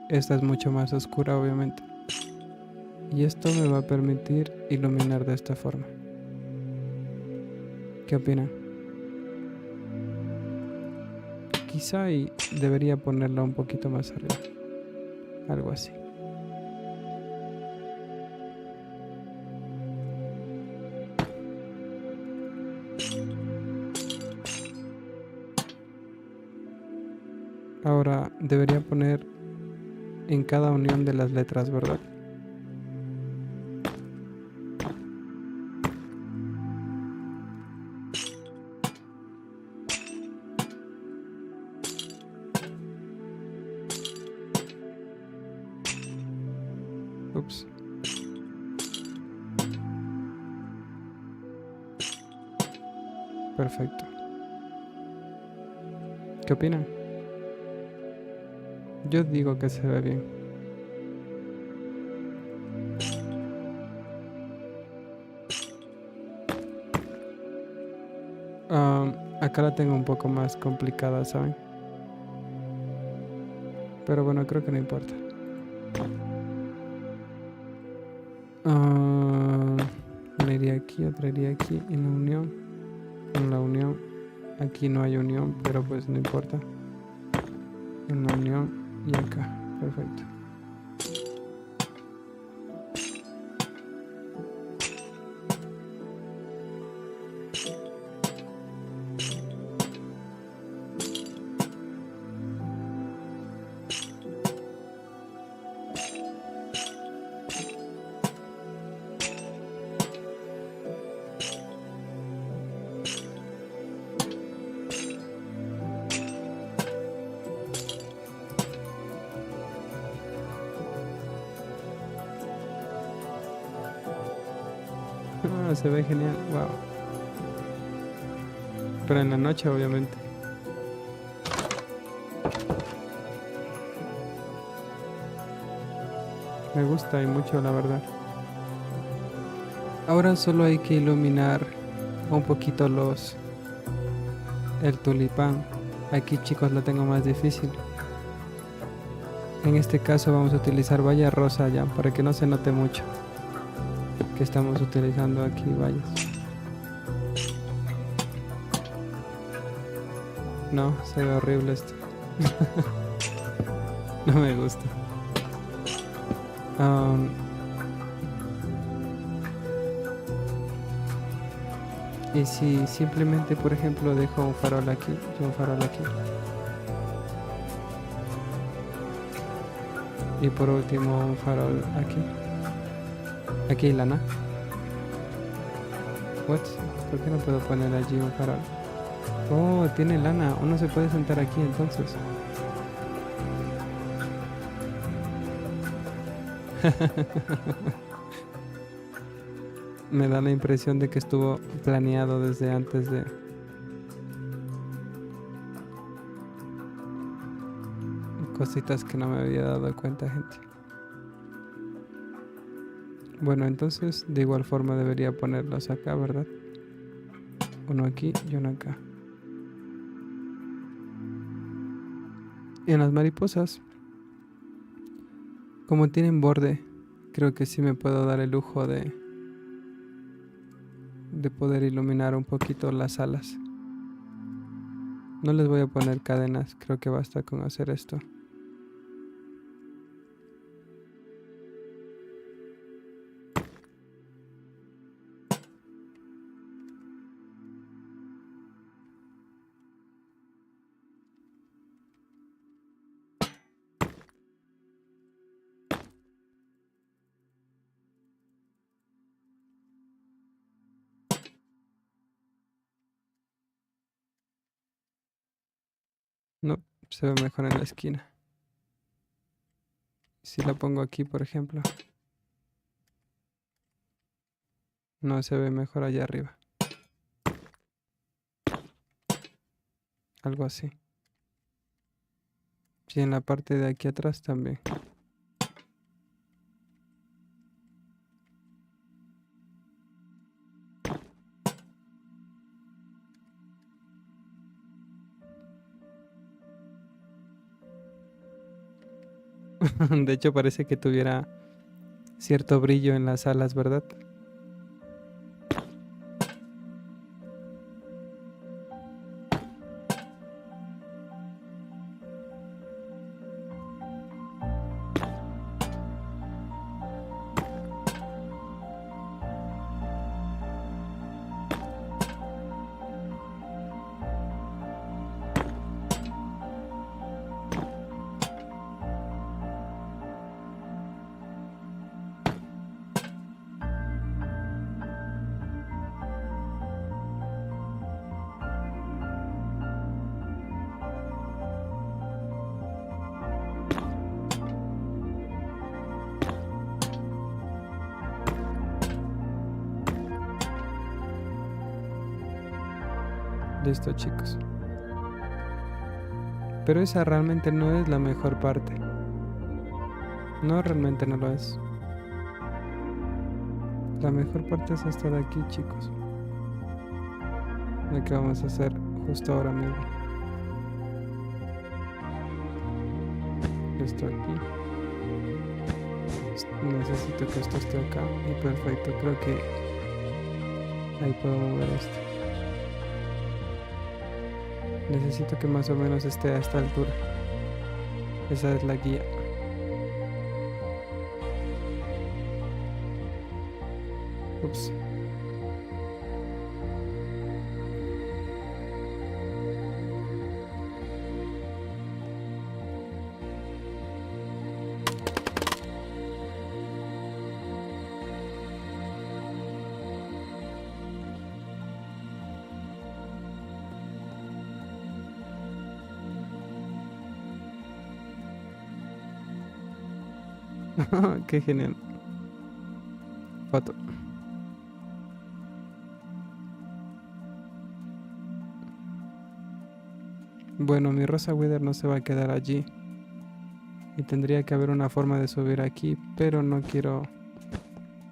Esta es mucho más oscura, obviamente. Y esto me va a permitir iluminar de esta forma. ¿Qué opinan? Quizá y debería ponerla un poquito más arriba. Algo así. Ahora debería poner en cada unión de las letras, ¿verdad? Ups. Perfecto. ¿Qué opinan? Yo digo que se ve bien. Acá la tengo un poco más complicada, ¿saben? Pero bueno, creo que no importa. Una iría aquí, otra iría aquí, en la unión. En la unión. Aquí no hay unión, pero pues no importa. En la unión y acá. Perfecto. Se ve genial, wow. Pero en la noche, obviamente. Me gusta y mucho, la verdad. Ahora solo hay que iluminar un poquito el tulipán. Aquí, chicos, lo tengo más difícil. En este caso vamos a utilizar valla rosa ya, para que no se note mucho que estamos utilizando aquí vallas. No, se ve horrible esto. No me gusta. Y si simplemente, por ejemplo, dejo un farol aquí y un farol aquí. Y por último un farol aquí. Aquí hay lana. What? ¿Por qué no puedo poner allí un farol? Oh, tiene lana. Uno se puede sentar aquí entonces. Me da la impresión de que estuvo planeado desde antes de... Cositas que no me había dado cuenta, gente. Bueno, entonces de igual forma debería ponerlos acá, ¿verdad? Uno aquí y uno acá. En las mariposas, como tienen borde, creo que sí me puedo dar el lujo de poder iluminar un poquito las alas. No les voy a poner cadenas, creo que basta con hacer esto. No, se ve mejor en la esquina. Si la pongo aquí, por ejemplo, no se ve mejor allá arriba. Algo así. Y en la parte de aquí atrás también. De hecho, parece que tuviera cierto brillo en las alas, ¿verdad? Listo, chicos. Pero esa realmente no es la mejor parte. No, realmente no lo es. La mejor parte es esta de aquí, chicos. Lo que vamos a hacer justo ahora mismo. Esto aquí. Necesito que esto esté acá. Y perfecto, creo que ahí puedo mover esto. Necesito que más o menos esté a esta altura. Esa es la guía. Ups. Qué genial. Foto. Bueno, mi Rosa Wither no se va a quedar allí. Y tendría que haber una forma de subir aquí, pero no quiero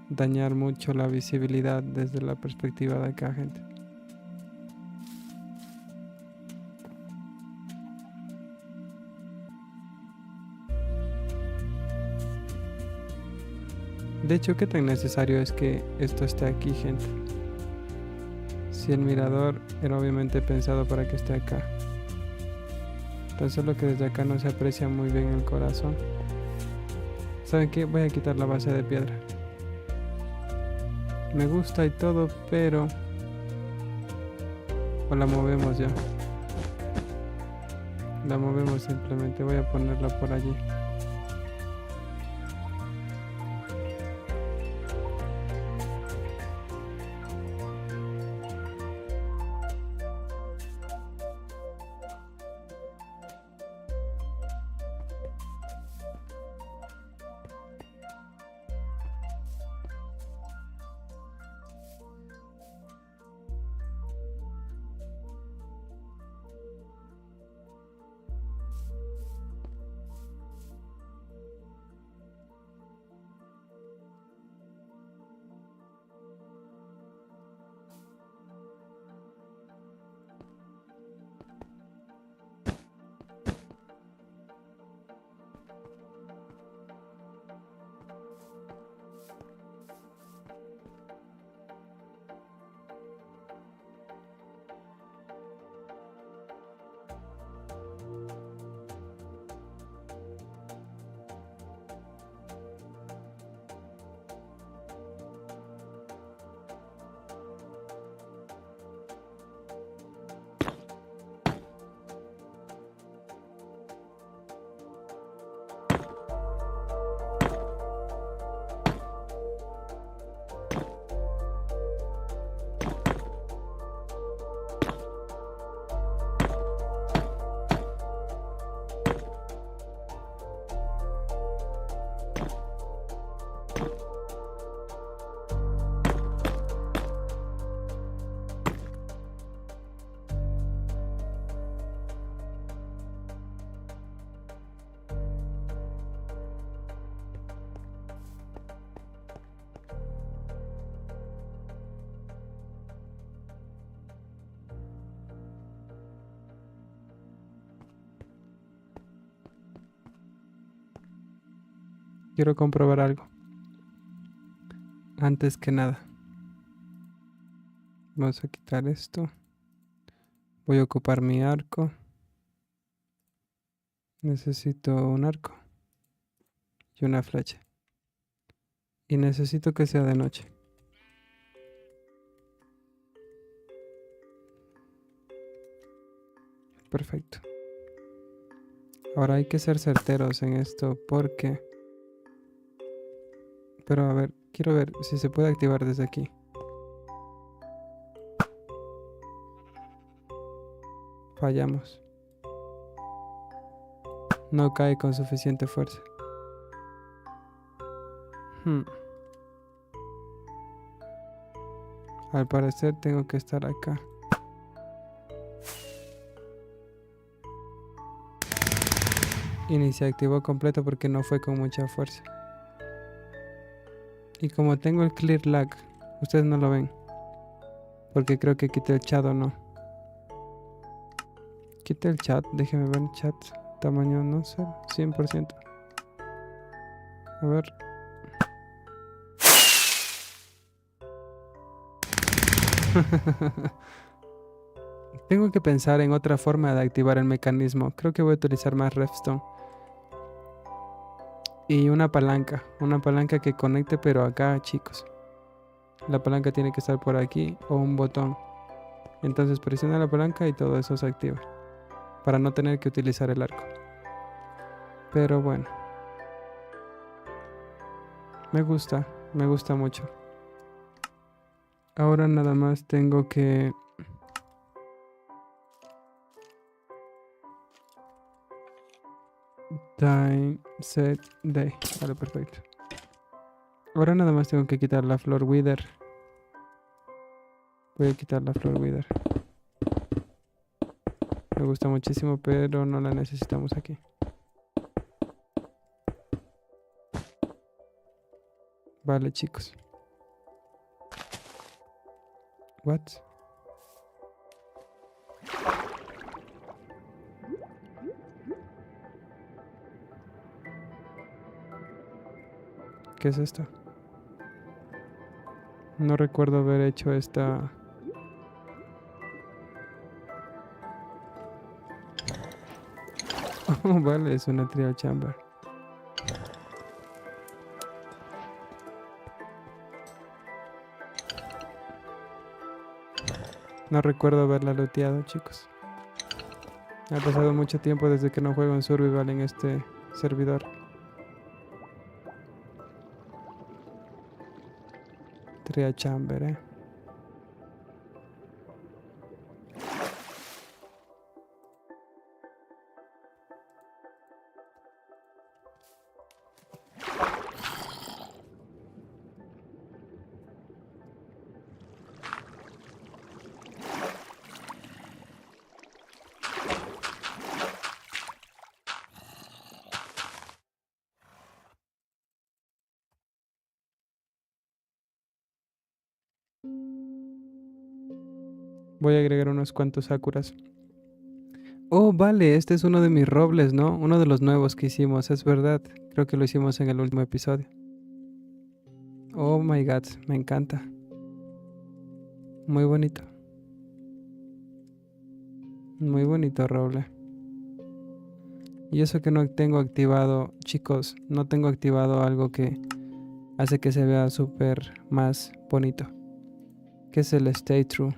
dañar mucho la visibilidad desde la perspectiva de acá, gente. De hecho, ¿qué tan necesario es que esto esté aquí, gente? Si el mirador era obviamente pensado para que esté acá. Tan solo que desde acá no se aprecia muy bien el corazón. ¿Saben qué? Voy a quitar la base de piedra. Me gusta y todo, pero... O la movemos ya. La movemos simplemente. Voy a ponerla por allí. quiero comprobar algo. Antes que nada, vamos a quitar esto. Voy a ocupar mi arco. Necesito un arco y una flecha. Y necesito que sea de noche. Perfecto. Ahora hay que ser certeros en esto porque... Pero a ver, quiero ver si se puede activar desde aquí. Fallamos. No cae con suficiente fuerza. Al parecer tengo que estar acá. Y ni se activó completo porque no fue con mucha fuerza. Y como tengo el clear lag, ustedes no lo ven. Porque creo que quité el chat o no. Quité el chat, déjenme ver el chat. Tamaño no sé, 100%. A ver. Tengo que pensar en otra forma de activar el mecanismo. Creo que voy a utilizar más redstone. Y una palanca que conecte pero acá, chicos. La palanca tiene que estar por aquí o un botón. Entonces presiona la palanca y todo eso se activa. Para no tener que utilizar el arco. Pero bueno. Me gusta mucho. Ahora nada más tengo que... Time, set, day. Vale, perfecto. Ahora nada más tengo que quitar la flor wither. Voy a quitar la flor wither. Me gusta muchísimo, pero no la necesitamos aquí. Vale, chicos. What? ¿Qué es esto? No recuerdo haber hecho esta... Oh, vale, es una trial chamber. No recuerdo haberla looteado, chicos. Ha pasado mucho tiempo desde que no juego en Survival en este servidor. Trial chamber, Voy a agregar unos cuantos sakuras. Oh, vale, este es uno de mis robles, ¿no? Uno de los nuevos que hicimos, es verdad. Creo que lo hicimos en el último episodio. Oh my god, me encanta. Muy bonito. Muy bonito roble. Y eso que no tengo activado, chicos, no tengo activado algo que hace que se vea súper más bonito. Que es el Stay True.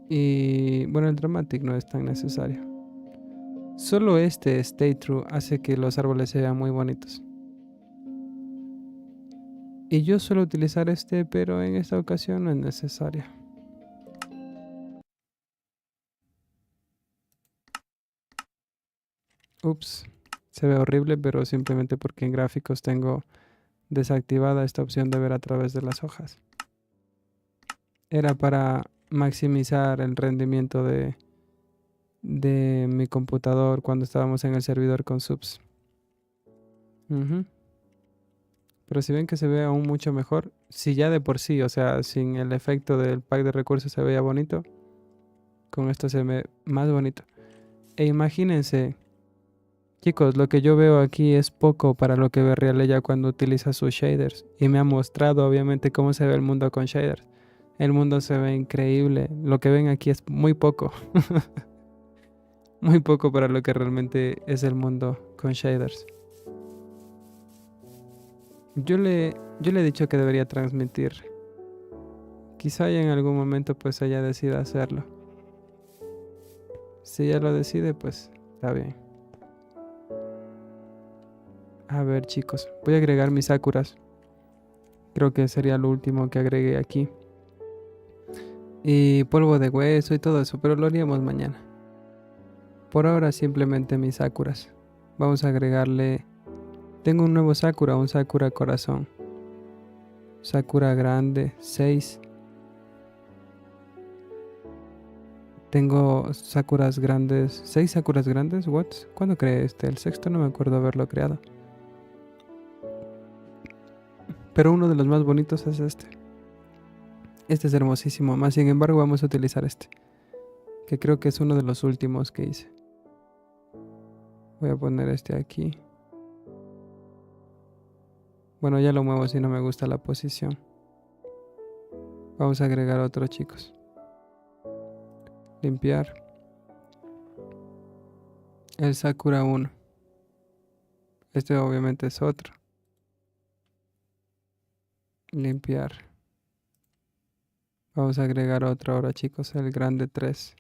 Y bueno, el Dramatic no es tan necesario. Solo este Stay True hace que los árboles se vean muy bonitos. Y yo suelo utilizar este, pero en esta ocasión no es necesario. Ups, se ve horrible, pero simplemente porque en gráficos tengo desactivada esta opción de ver a través de las hojas. Era para maximizar el rendimiento de mi computador cuando estábamos en el servidor con subs. Pero si ven que se ve aún mucho mejor, si ya de por sí, o sea, sin el efecto del pack de recursos se veía bonito, con esto se ve más bonito. E imagínense Chicos, lo que yo veo aquí es poco para lo que ve Real cuando utiliza sus shaders. Y me ha mostrado obviamente cómo se ve el mundo con shaders. El mundo se ve increíble. Lo que ven aquí es muy poco. Muy poco para lo que realmente es el mundo con shaders. Yo le he dicho que debería transmitir. Quizá ya en algún momento pues ella decida hacerlo. Si ella lo decide, pues está bien. A ver, chicos, voy a agregar mis sakuras. Creo que sería lo último que agregue aquí. Y polvo de hueso y todo eso, pero lo haríamos mañana. Por ahora simplemente mis sakuras. Vamos a agregarle... Tengo un nuevo sakura, un sakura corazón. Sakura grande, 6. Tengo sakuras grandes, 6 sakuras grandes, what? ¿Cuándo creé este? El sexto no me acuerdo haberlo creado. Pero uno de los más bonitos es este. Este es hermosísimo, más sin embargo vamos a utilizar este. Que creo que es uno de los últimos que hice. Voy a poner este aquí. Bueno, ya lo muevo si no me gusta la posición. Vamos a agregar otro, chicos. Limpiar. El Sakura 1. Este obviamente es otro. Limpiar. Vamos a agregar otro ahora, chicos. El grande 3.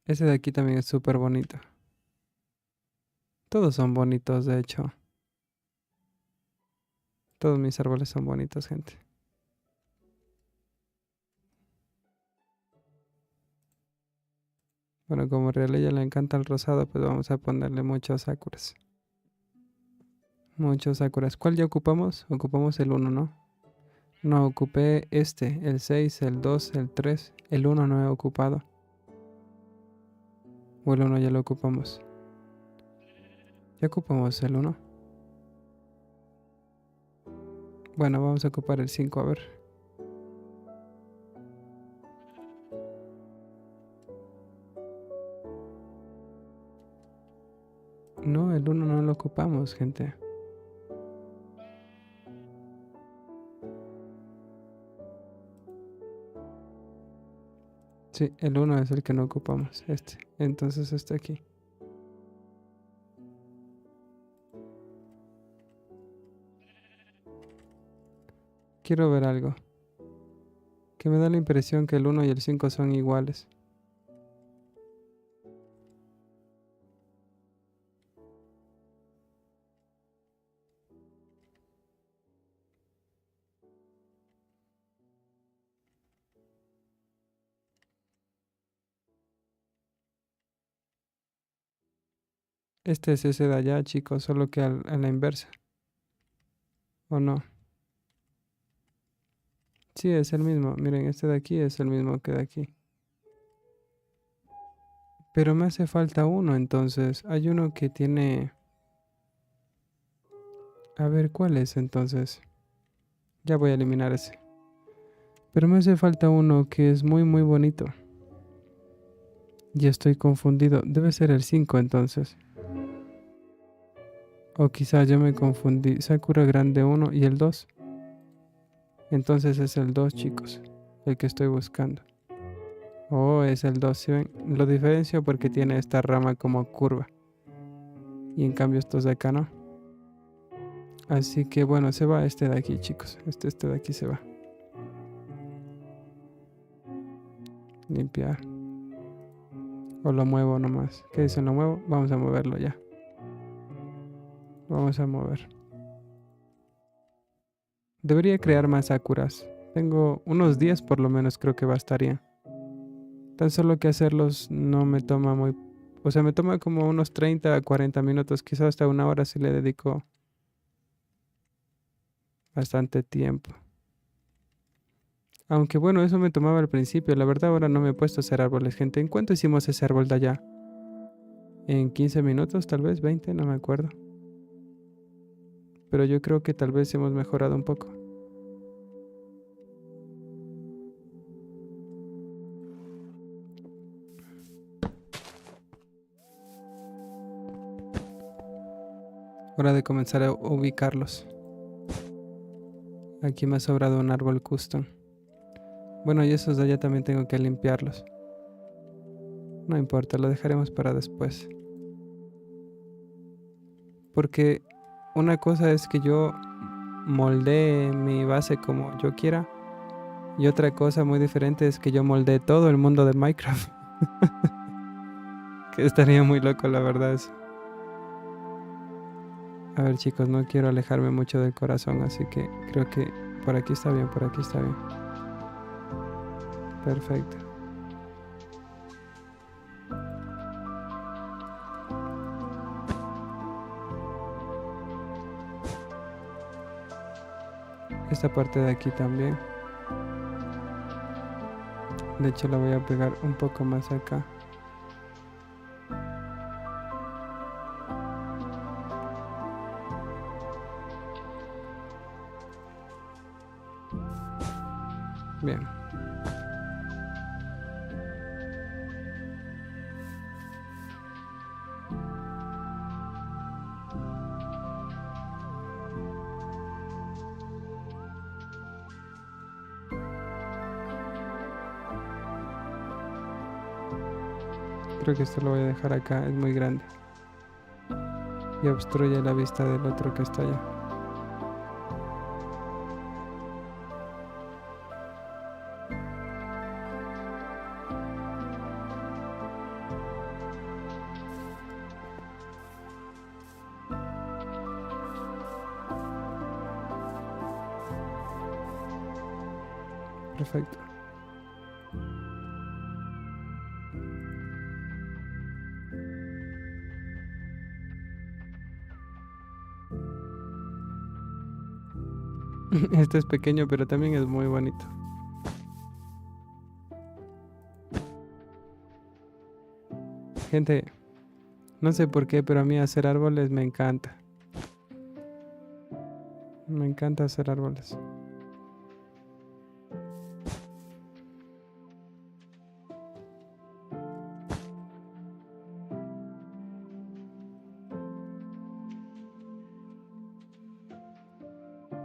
Este de aquí también es súper bonito. Todos son bonitos, de hecho. Todos mis árboles son bonitos, gente. Bueno, como a Real le encanta el rosado, pues vamos a ponerle muchos sakuras. Muchos sakuras. ¿Cuál ya ocupamos? Ocupamos el 1, ¿no? No, ocupé este, el 6, el 2, el 3. El 1 no he ocupado. O el 1 ya lo ocupamos. Ya ocupamos el 1. Bueno, vamos a ocupar el 5, a ver. No, el 1 no lo ocupamos, gente. Sí, el 1 es el que no ocupamos, este. Entonces este aquí. Quiero ver algo. Que me da la impresión que el 1 y el 5 son iguales. Este es ese de allá, chicos, solo que a la inversa. ¿O no? Sí, es el mismo. Miren, este de aquí es el mismo que de aquí. Pero me hace falta uno, entonces. Hay uno que tiene... A ver, ¿cuál es entonces? Ya voy a eliminar ese. Pero me hace falta uno que es muy muy bonito. Ya estoy confundido. Debe ser el 5 entonces. O quizás yo me confundí. Sakura grande 1 y el 2. Entonces es el 2, chicos. El que estoy buscando. Oh, es el 2. ¿Sí ven? Lo diferencio porque tiene esta rama como curva. Y en cambio estos de acá no. Así que bueno, se va este de aquí, chicos. Este de aquí se va. Limpiar. O lo muevo nomás. ¿Qué dicen? ¿Lo muevo? Vamos a moverlo ya. Vamos a mover. Debería crear más sakuras. Tengo unos 10 por lo menos, creo que bastaría. Tan solo que hacerlos no me toma muy... O sea, me toma como unos 30 a 40 minutos. Quizás hasta una hora si le dedico bastante tiempo. Aunque bueno, eso me tomaba al principio. La verdad ahora no me he puesto a hacer árboles, gente. ¿En cuánto hicimos ese árbol de allá? ¿En 15 minutos? Tal vez 20, no me acuerdo. Pero yo creo que tal vez hemos mejorado un poco. Hora de comenzar a ubicarlos. Aquí me ha sobrado un árbol custom. Bueno, y esos de allá también tengo que limpiarlos. No importa, lo dejaremos para después. Porque una cosa es que yo moldee mi base como yo quiera. Y otra cosa muy diferente es que yo moldee todo el mundo de Minecraft. Que estaría muy loco, la verdad. Eso. A ver, chicos, no quiero alejarme mucho del corazón, así que creo que por aquí está bien, por aquí está bien. Perfecto. Esta parte de aquí también. De hecho, la voy a pegar un poco más acá. Bien. Creo que esto lo voy a dejar acá, es muy grande. Y obstruye la vista del otro que está allá. Perfecto. Este es pequeño, pero también es muy bonito. Gente, no sé por qué, pero a mí hacer árboles me encanta. Me encanta hacer árboles.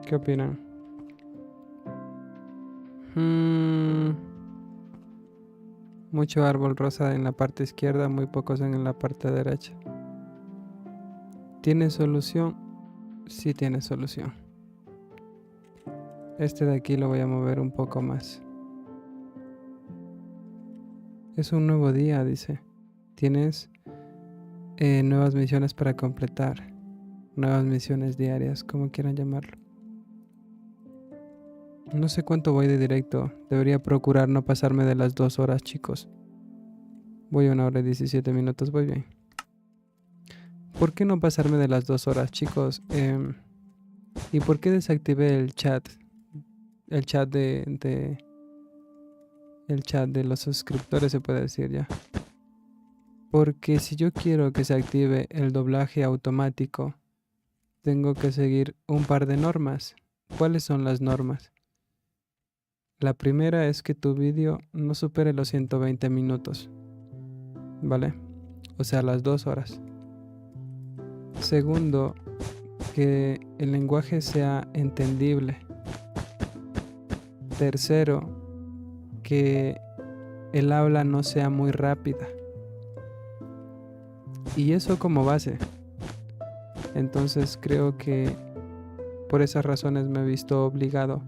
¿Qué opinan? Mucho árbol rosa en la parte izquierda, muy pocos en la parte derecha. ¿Tiene solución? Sí tiene solución. Este de aquí lo voy a mover un poco más. Es un nuevo día, dice. Tienes nuevas misiones para completar. Nuevas misiones diarias, como quieran llamarlo. No sé cuánto voy de directo. Debería procurar no pasarme de las 2 horas, chicos. Voy a 1 hora y 17 minutos, voy bien. ¿Por qué no pasarme de las 2 horas, chicos? ¿Y por qué desactivé el chat? El chat el chat de los suscriptores, se puede decir ya. Porque si yo quiero que se active el doblaje automático, tengo que seguir un par de normas. ¿Cuáles son las normas? La primera es que tu vídeo no supere los 120 minutos, ¿vale? O sea, las 2 horas. Segundo, que el lenguaje sea entendible. Tercero, que el habla no sea muy rápida. Y eso como base. Entonces creo que por esas razones me he visto obligado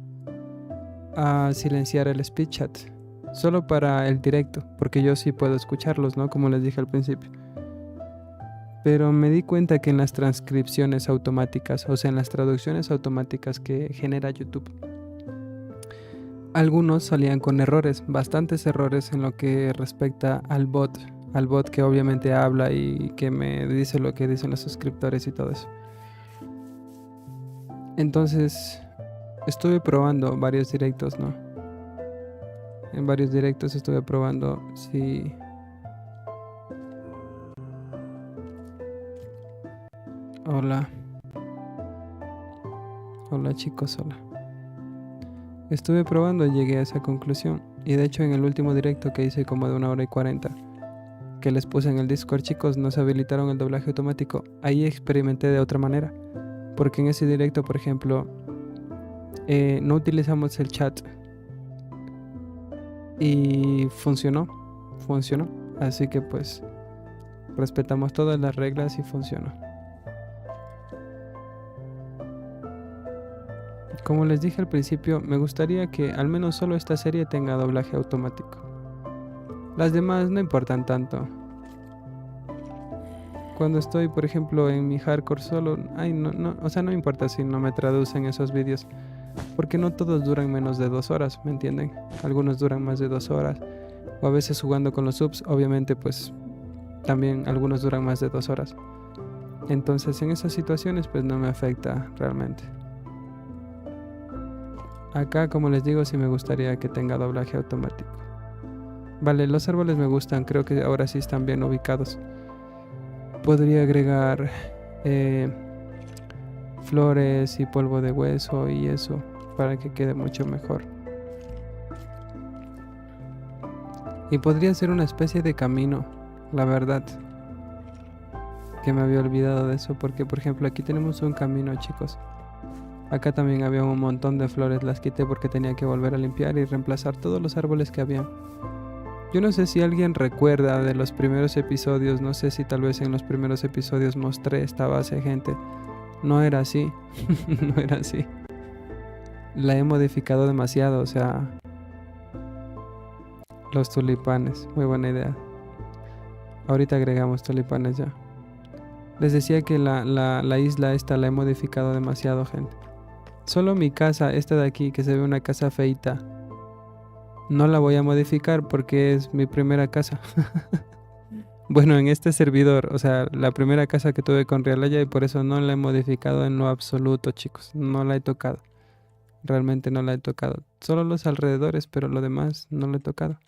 a silenciar el speed chat. Solo para el directo, porque yo sí puedo escucharlos, ¿no? Como les dije al principio. Pero me di cuenta que en las transcripciones automáticas, o sea, en las traducciones automáticas que genera YouTube, algunos salían con errores, bastantes errores en lo que respecta al bot que obviamente habla y que me dice lo que dicen los suscriptores y todo eso. Entonces, estuve probando varios directos, ¿no? En varios directos estuve probando si... Hola. Hola chicos, hola. Estuve probando y llegué a esa conclusión. Y de hecho en el último directo que hice como de 1 hora y 40, que les puse en el Discord, chicos, no se habilitaron el doblaje automático. Ahí experimenté de otra manera. Porque en ese directo, por ejemplo, no utilizamos el chat. Y funcionó. Así que pues respetamos todas las reglas y funcionó. Como les dije al principio, me gustaría que al menos solo esta serie tenga doblaje automático. Las demás no importan tanto. Cuando estoy, por ejemplo, en mi hardcore solo, no me importa si no me traducen esos vídeos, porque no todos duran menos de 2 horas, ¿me entienden? Algunos duran más de 2 horas, o a veces jugando con los subs, obviamente pues también algunos duran más de 2 horas. Entonces en esas situaciones pues no me afecta realmente. Acá, como les digo, sí me gustaría que tenga doblaje automático. Vale, los árboles me gustan, creo que ahora sí están bien ubicados. Podría agregar flores y polvo de hueso y eso para que quede mucho mejor. Y podría ser una especie de camino, la verdad. Que me había olvidado de eso porque, por ejemplo, aquí tenemos un camino, chicos. Acá también había un montón de flores, las quité porque tenía que volver a limpiar y reemplazar todos los árboles que había. Yo no sé si alguien recuerda de los primeros episodios, no sé si tal vez en los primeros episodios mostré esta base de gente. No era así, no era así. La he modificado demasiado, o sea... Los tulipanes, muy buena idea. Ahorita agregamos tulipanes ya. Les decía que la isla esta la he modificado demasiado, gente. Solo mi casa, esta de aquí, que se ve una casa feita, no la voy a modificar porque es mi primera casa. Bueno, en este servidor, o sea, la primera casa que tuve con Realaya y por eso no la he modificado en lo absoluto, chicos. No la he tocado. Realmente no la he tocado. Solo los alrededores, pero lo demás no lo he tocado.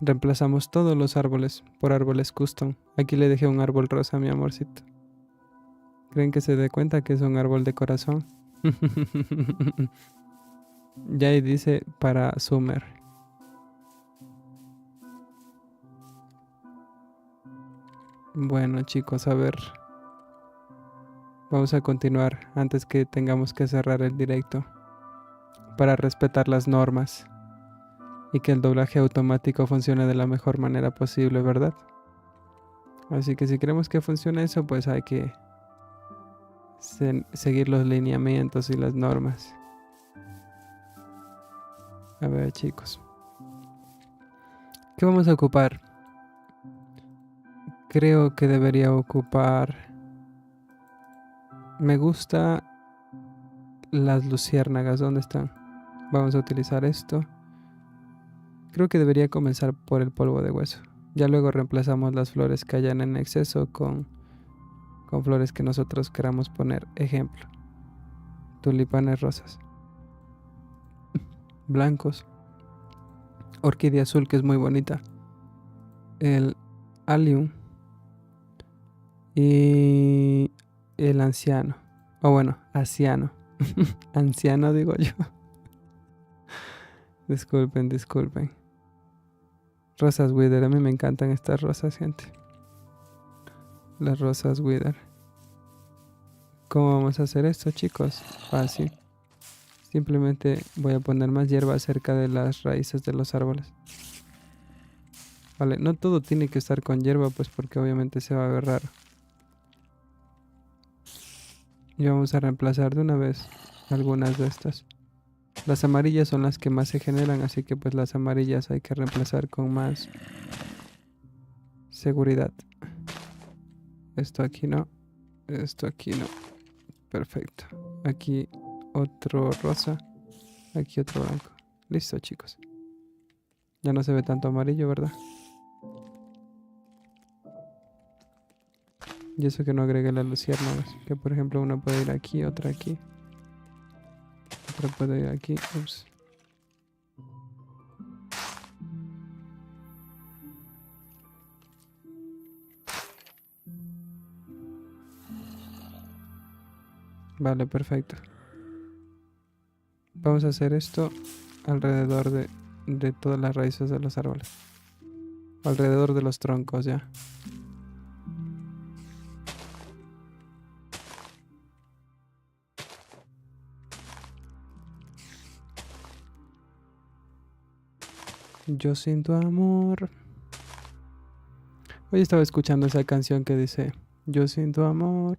Reemplazamos todos los árboles por árboles custom. Aquí le dejé un árbol rosa a mi amorcito. ¿Creen que se dé cuenta que es un árbol de corazón? Ya ahí dice para Summer. Bueno, chicos, a ver. Vamos a continuar antes que tengamos que cerrar el directo. Para respetar las normas. Y que el doblaje automático funcione de la mejor manera posible, ¿verdad? Así que si queremos que funcione eso, pues hay que seguir los lineamientos y las normas. A ver, chicos. ¿Qué vamos a ocupar? Creo que debería ocupar... Me gusta las luciérnagas. ¿Dónde están? Vamos a utilizar esto. Creo que debería comenzar por el polvo de hueso. Ya luego reemplazamos las flores que hayan en exceso con flores que nosotros queramos poner. Ejemplo. Tulipanes rosas. Blancos. Orquídea azul que es muy bonita. El allium. Y el anciano. O bueno, anciano. Anciano digo yo. Disculpen. Rosas Wither, a mí me encantan estas rosas, gente. Las rosas Wither. ¿Cómo vamos a hacer esto, chicos? Fácil. Simplemente voy a poner más hierba cerca de las raíces de los árboles. Vale, no todo tiene que estar con hierba, pues porque obviamente se va a ver raro. Y vamos a reemplazar de una vez algunas de estas. Las amarillas son las que más se generan, así que pues las amarillas hay que reemplazar con más seguridad. Esto aquí no. Esto aquí no. Perfecto. Aquí otro rosa. Aquí otro blanco. Listo, chicos. Ya no se ve tanto amarillo, ¿verdad? Y eso que no agregué las luciérnagas. Que por ejemplo una puede ir aquí, otra aquí. Otra puede ir aquí. Ups. Vale, perfecto. Vamos a hacer esto alrededor de todas las raíces de los árboles. Alrededor de los troncos ya. Yo siento amor. Hoy estaba escuchando esa canción que dice: yo siento amor,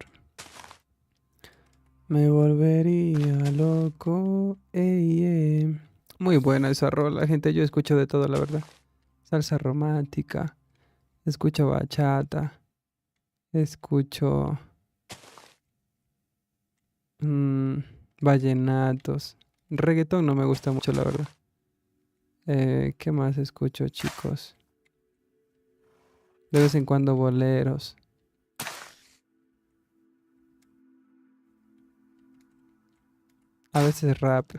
me volvería loco. Ey, ey. Muy buena esa rola, gente. Yo escucho de todo, la verdad. Salsa romántica, escucho bachata, escucho mm, vallenatos. Reggaetón no me gusta mucho, la verdad. ¿Qué más escucho, chicos? De vez en cuando boleros. A veces rap.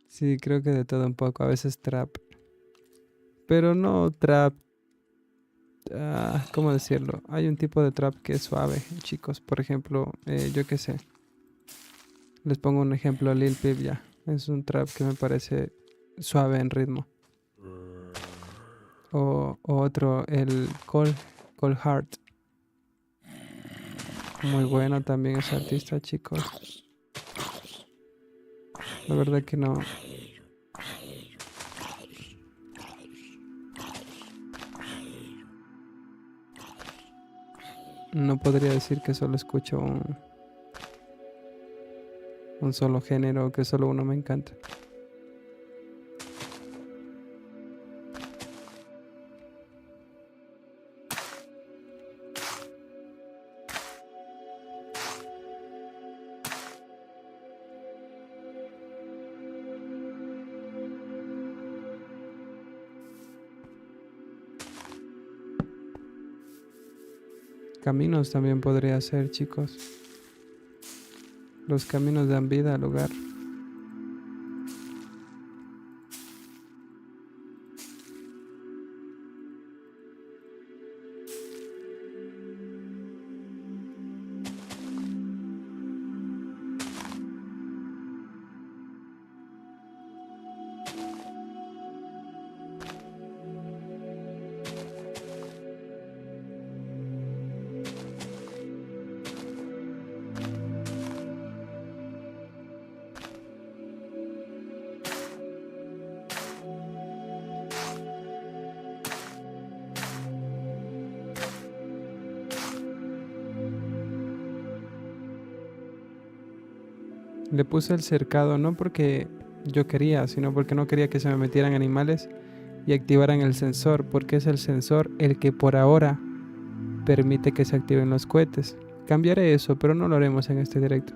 Sí, creo que de todo un poco. A veces trap. Pero no trap. ¿Cómo decirlo? Hay un tipo de trap que es suave, chicos. Por ejemplo, yo qué sé. Les pongo un ejemplo, Lil Peep ya. Es un trap que me parece suave en ritmo. O otro, el Cole Heart. Muy bueno también ese artista, chicos. La verdad que no. No podría decir que solo escucho un solo género, que solo uno me encanta. Caminos también podría ser, chicos. Los caminos dan vida al lugar. Le puse el cercado no porque yo quería, sino porque no quería que se me metieran animales y activaran el sensor, porque es el sensor el que por ahora permite que se activen los cohetes. Cambiaré eso, pero no lo haremos en este directo.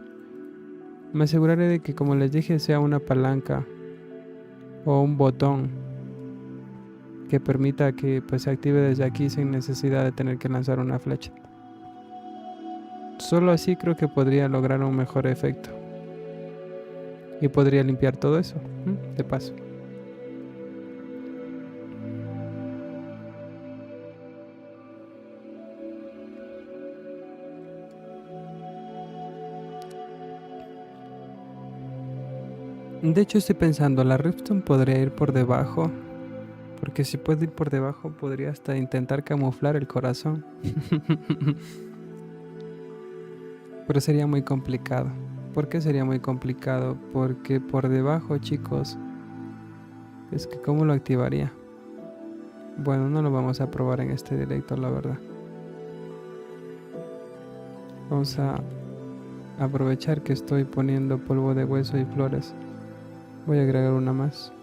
Me aseguraré de que, como les dije, sea una palanca o un botón que permita que pues, se active desde aquí sin necesidad de tener que lanzar una flecha. Solo así creo que podría lograr un mejor efecto. Y podría limpiar todo eso, de paso. De hecho estoy pensando, la Ripstone podría ir por debajo. Porque si puede ir por debajo podría hasta intentar camuflar el corazón. Pero sería muy complicado. ¿Por qué sería muy complicado? Porque por debajo, chicos, es que ¿cómo lo activaría? Bueno, no lo vamos a probar en este directo, la verdad. Vamos a aprovechar que estoy poniendo polvo de hueso y flores. Voy a agregar una más.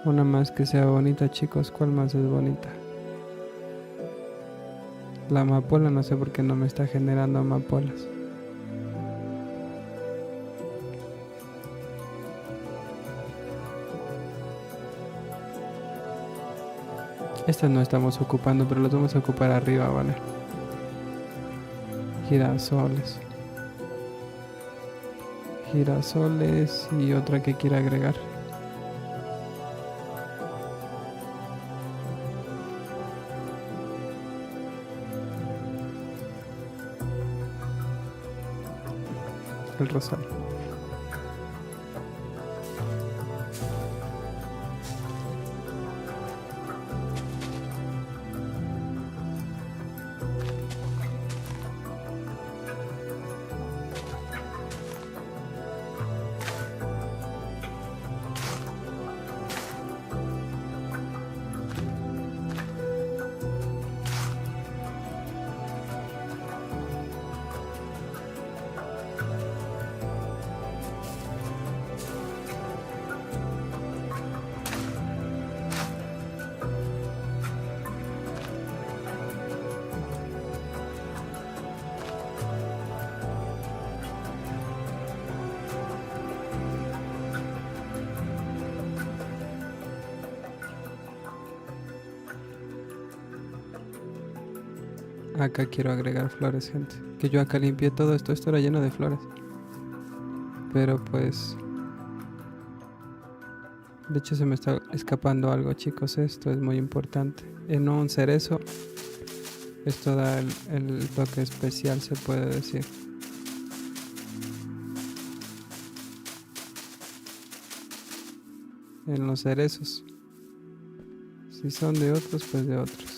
Una más que sea bonita, chicos. ¿Cuál más es bonita? La amapola, no sé por qué no me está generando amapolas. Estas no estamos ocupando, pero las vamos a ocupar arriba, ¿vale? Girasoles. Girasoles y otra que quiera agregar. el rosal. Acá quiero agregar flores, gente. Que yo acá limpié todo esto. Esto era lleno de flores. Pero pues... De hecho se me está escapando algo, chicos. Esto es muy importante. En un cerezo, esto da el toque especial, se puede decir. En los cerezos. Si son de otros, pues de otros.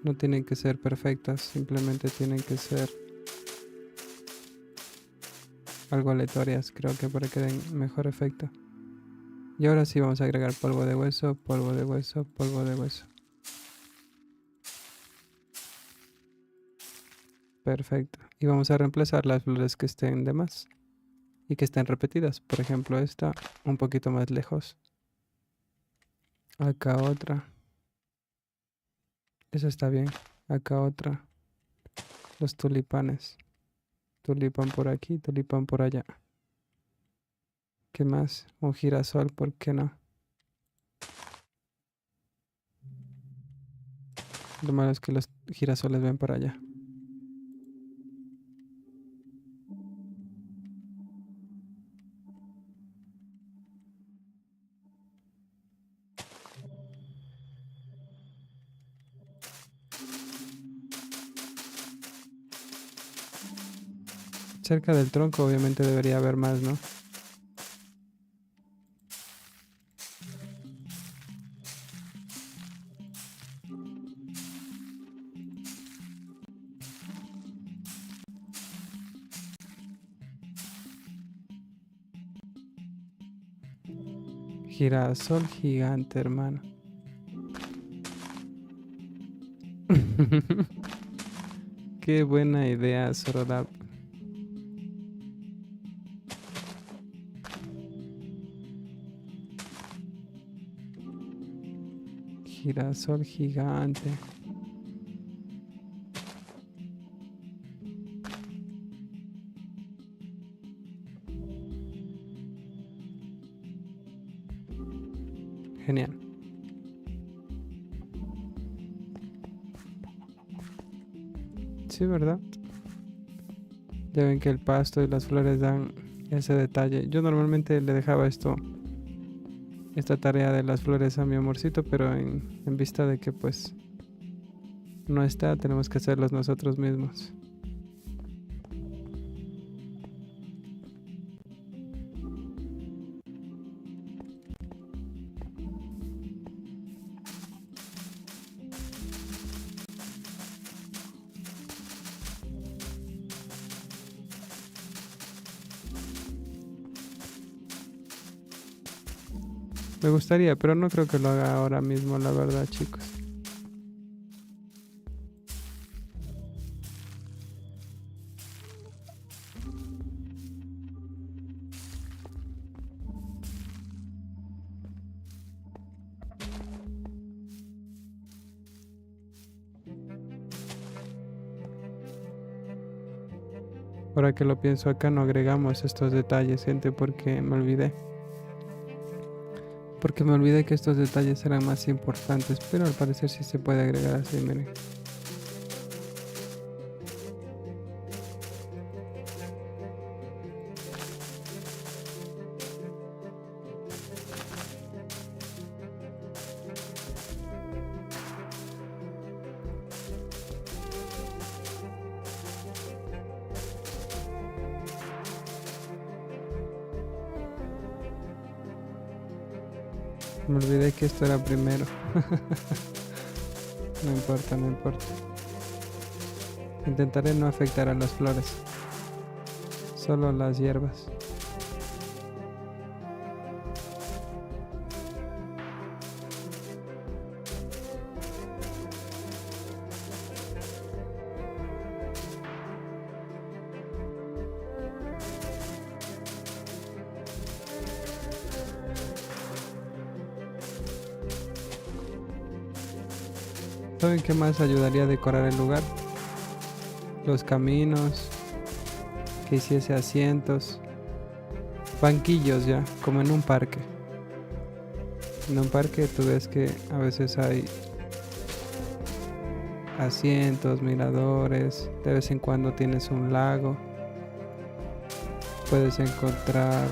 No tienen que ser perfectas, simplemente tienen que ser algo aleatorias, creo que para que den mejor efecto. Y ahora sí vamos a agregar polvo de hueso, polvo de hueso, polvo de hueso. Perfecto. Y vamos a reemplazar las flores que estén de más y que estén repetidas. Por ejemplo, esta un poquito más lejos. Acá otra. Esa está bien. Acá otra. Los tulipanes. Tulipán por aquí, tulipán por allá. ¿Qué más? Un girasol, ¿por qué no? Lo malo es que los girasoles ven para allá. Cerca del tronco obviamente debería haber más, ¿no? Girasol gigante, hermano. Qué buena idea, Sorodap. Girasol gigante. Genial. Sí, ¿verdad? Ya ven que el pasto y las flores dan ese detalle. Yo normalmente le dejaba esta tarea de las flores a mi amorcito, pero en vista de que pues no está, tenemos que hacerlos nosotros mismos. Me gustaría, pero no creo que lo haga ahora mismo, la verdad, chicos. Ahora que lo pienso acá, no agregamos estos detalles, gente, porque me olvidé. Porque me olvidé que estos detalles eran más importantes, pero al parecer sí se puede agregar así, miren. Me olvidé que esto era primero. No importa, no importa. Intentaré no afectar a las flores. Solo las hierbas. ¿Saben qué más ayudaría a decorar el lugar? Los caminos, que hiciese asientos, banquillos ya, como en un parque. En un parque tú ves que a veces hay asientos, miradores, de vez en cuando tienes un lago, puedes encontrar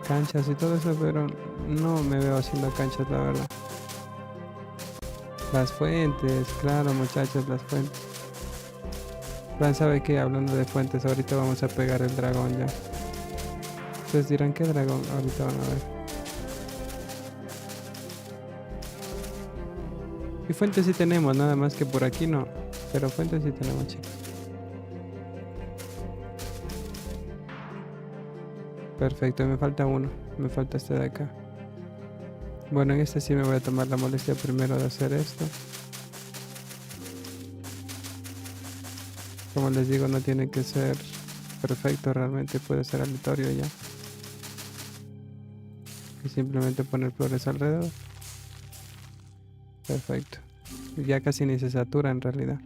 canchas y todo eso, pero no me veo haciendo canchas, la verdad. Las fuentes, claro muchachos, las fuentes. Fran sabe que hablando de fuentes, ahorita vamos a pegar el dragón ya. Ustedes dirán, ¿qué dragón? Ahorita van a ver. Y fuentes sí tenemos, nada más que por aquí no. Pero fuentes sí tenemos, chicos. Perfecto, me falta uno. Me falta este de acá. Bueno, en este sí me voy a tomar la molestia primero de hacer esto. Como les digo, no tiene que ser perfecto, realmente puede ser aleatorio ya. Y simplemente poner flores alrededor. Perfecto. Ya casi ni se satura en realidad.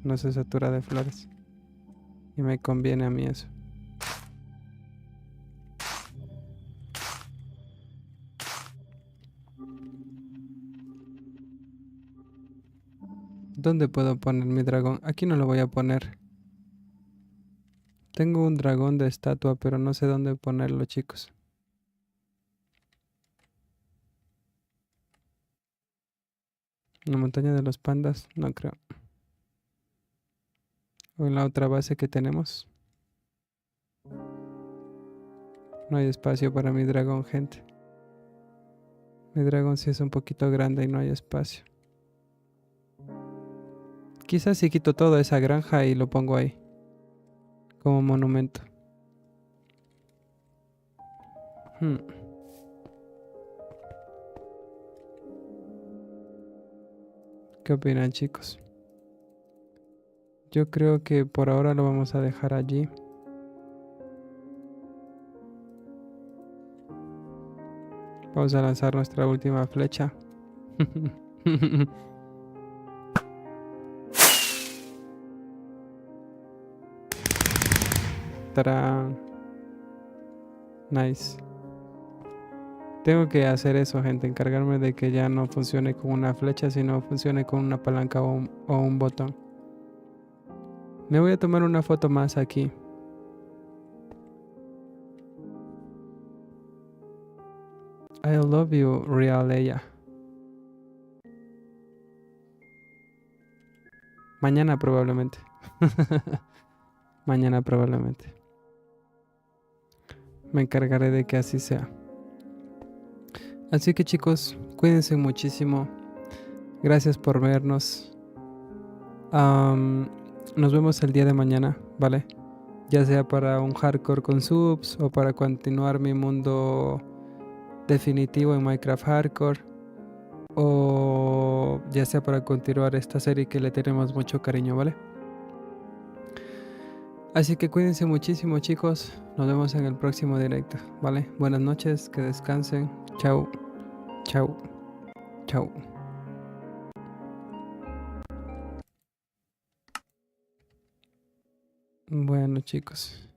No se satura de flores. Y me conviene a mí eso. ¿Dónde puedo poner mi dragón? Aquí no lo voy a poner. Tengo un dragón de estatua, pero no sé dónde ponerlo, chicos. En la montaña de los pandas, no creo. O en la otra base que tenemos. No hay espacio para mi dragón, gente. Mi dragón sí es un poquito grande y no hay espacio. Quizás si quito toda esa granja y lo pongo ahí. Como monumento. Hmm. ¿Qué opinan, chicos? Yo creo que por ahora lo vamos a dejar allí. Vamos a lanzar nuestra última flecha. ¡Tarán! Nice. Tengo que hacer eso, gente. Encargarme de que ya no funcione con una flecha, sino funcione con una palanca o un botón. Me voy a tomar una foto más aquí. I love you, Real Leia. Mañana probablemente. Mañana probablemente. Me encargaré de que así sea. Así que chicos, cuídense muchísimo. Gracias por vernos. Nos vemos el día de mañana, ¿vale? Ya sea para un hardcore con subs o para continuar mi mundo definitivo en Minecraft Hardcore. O ya sea para continuar esta serie que le tenemos mucho cariño, ¿vale? Así que cuídense muchísimo, chicos. Nos vemos en el próximo directo, ¿vale? Buenas noches, que descansen. Chao, chao, chao. Bueno, chicos.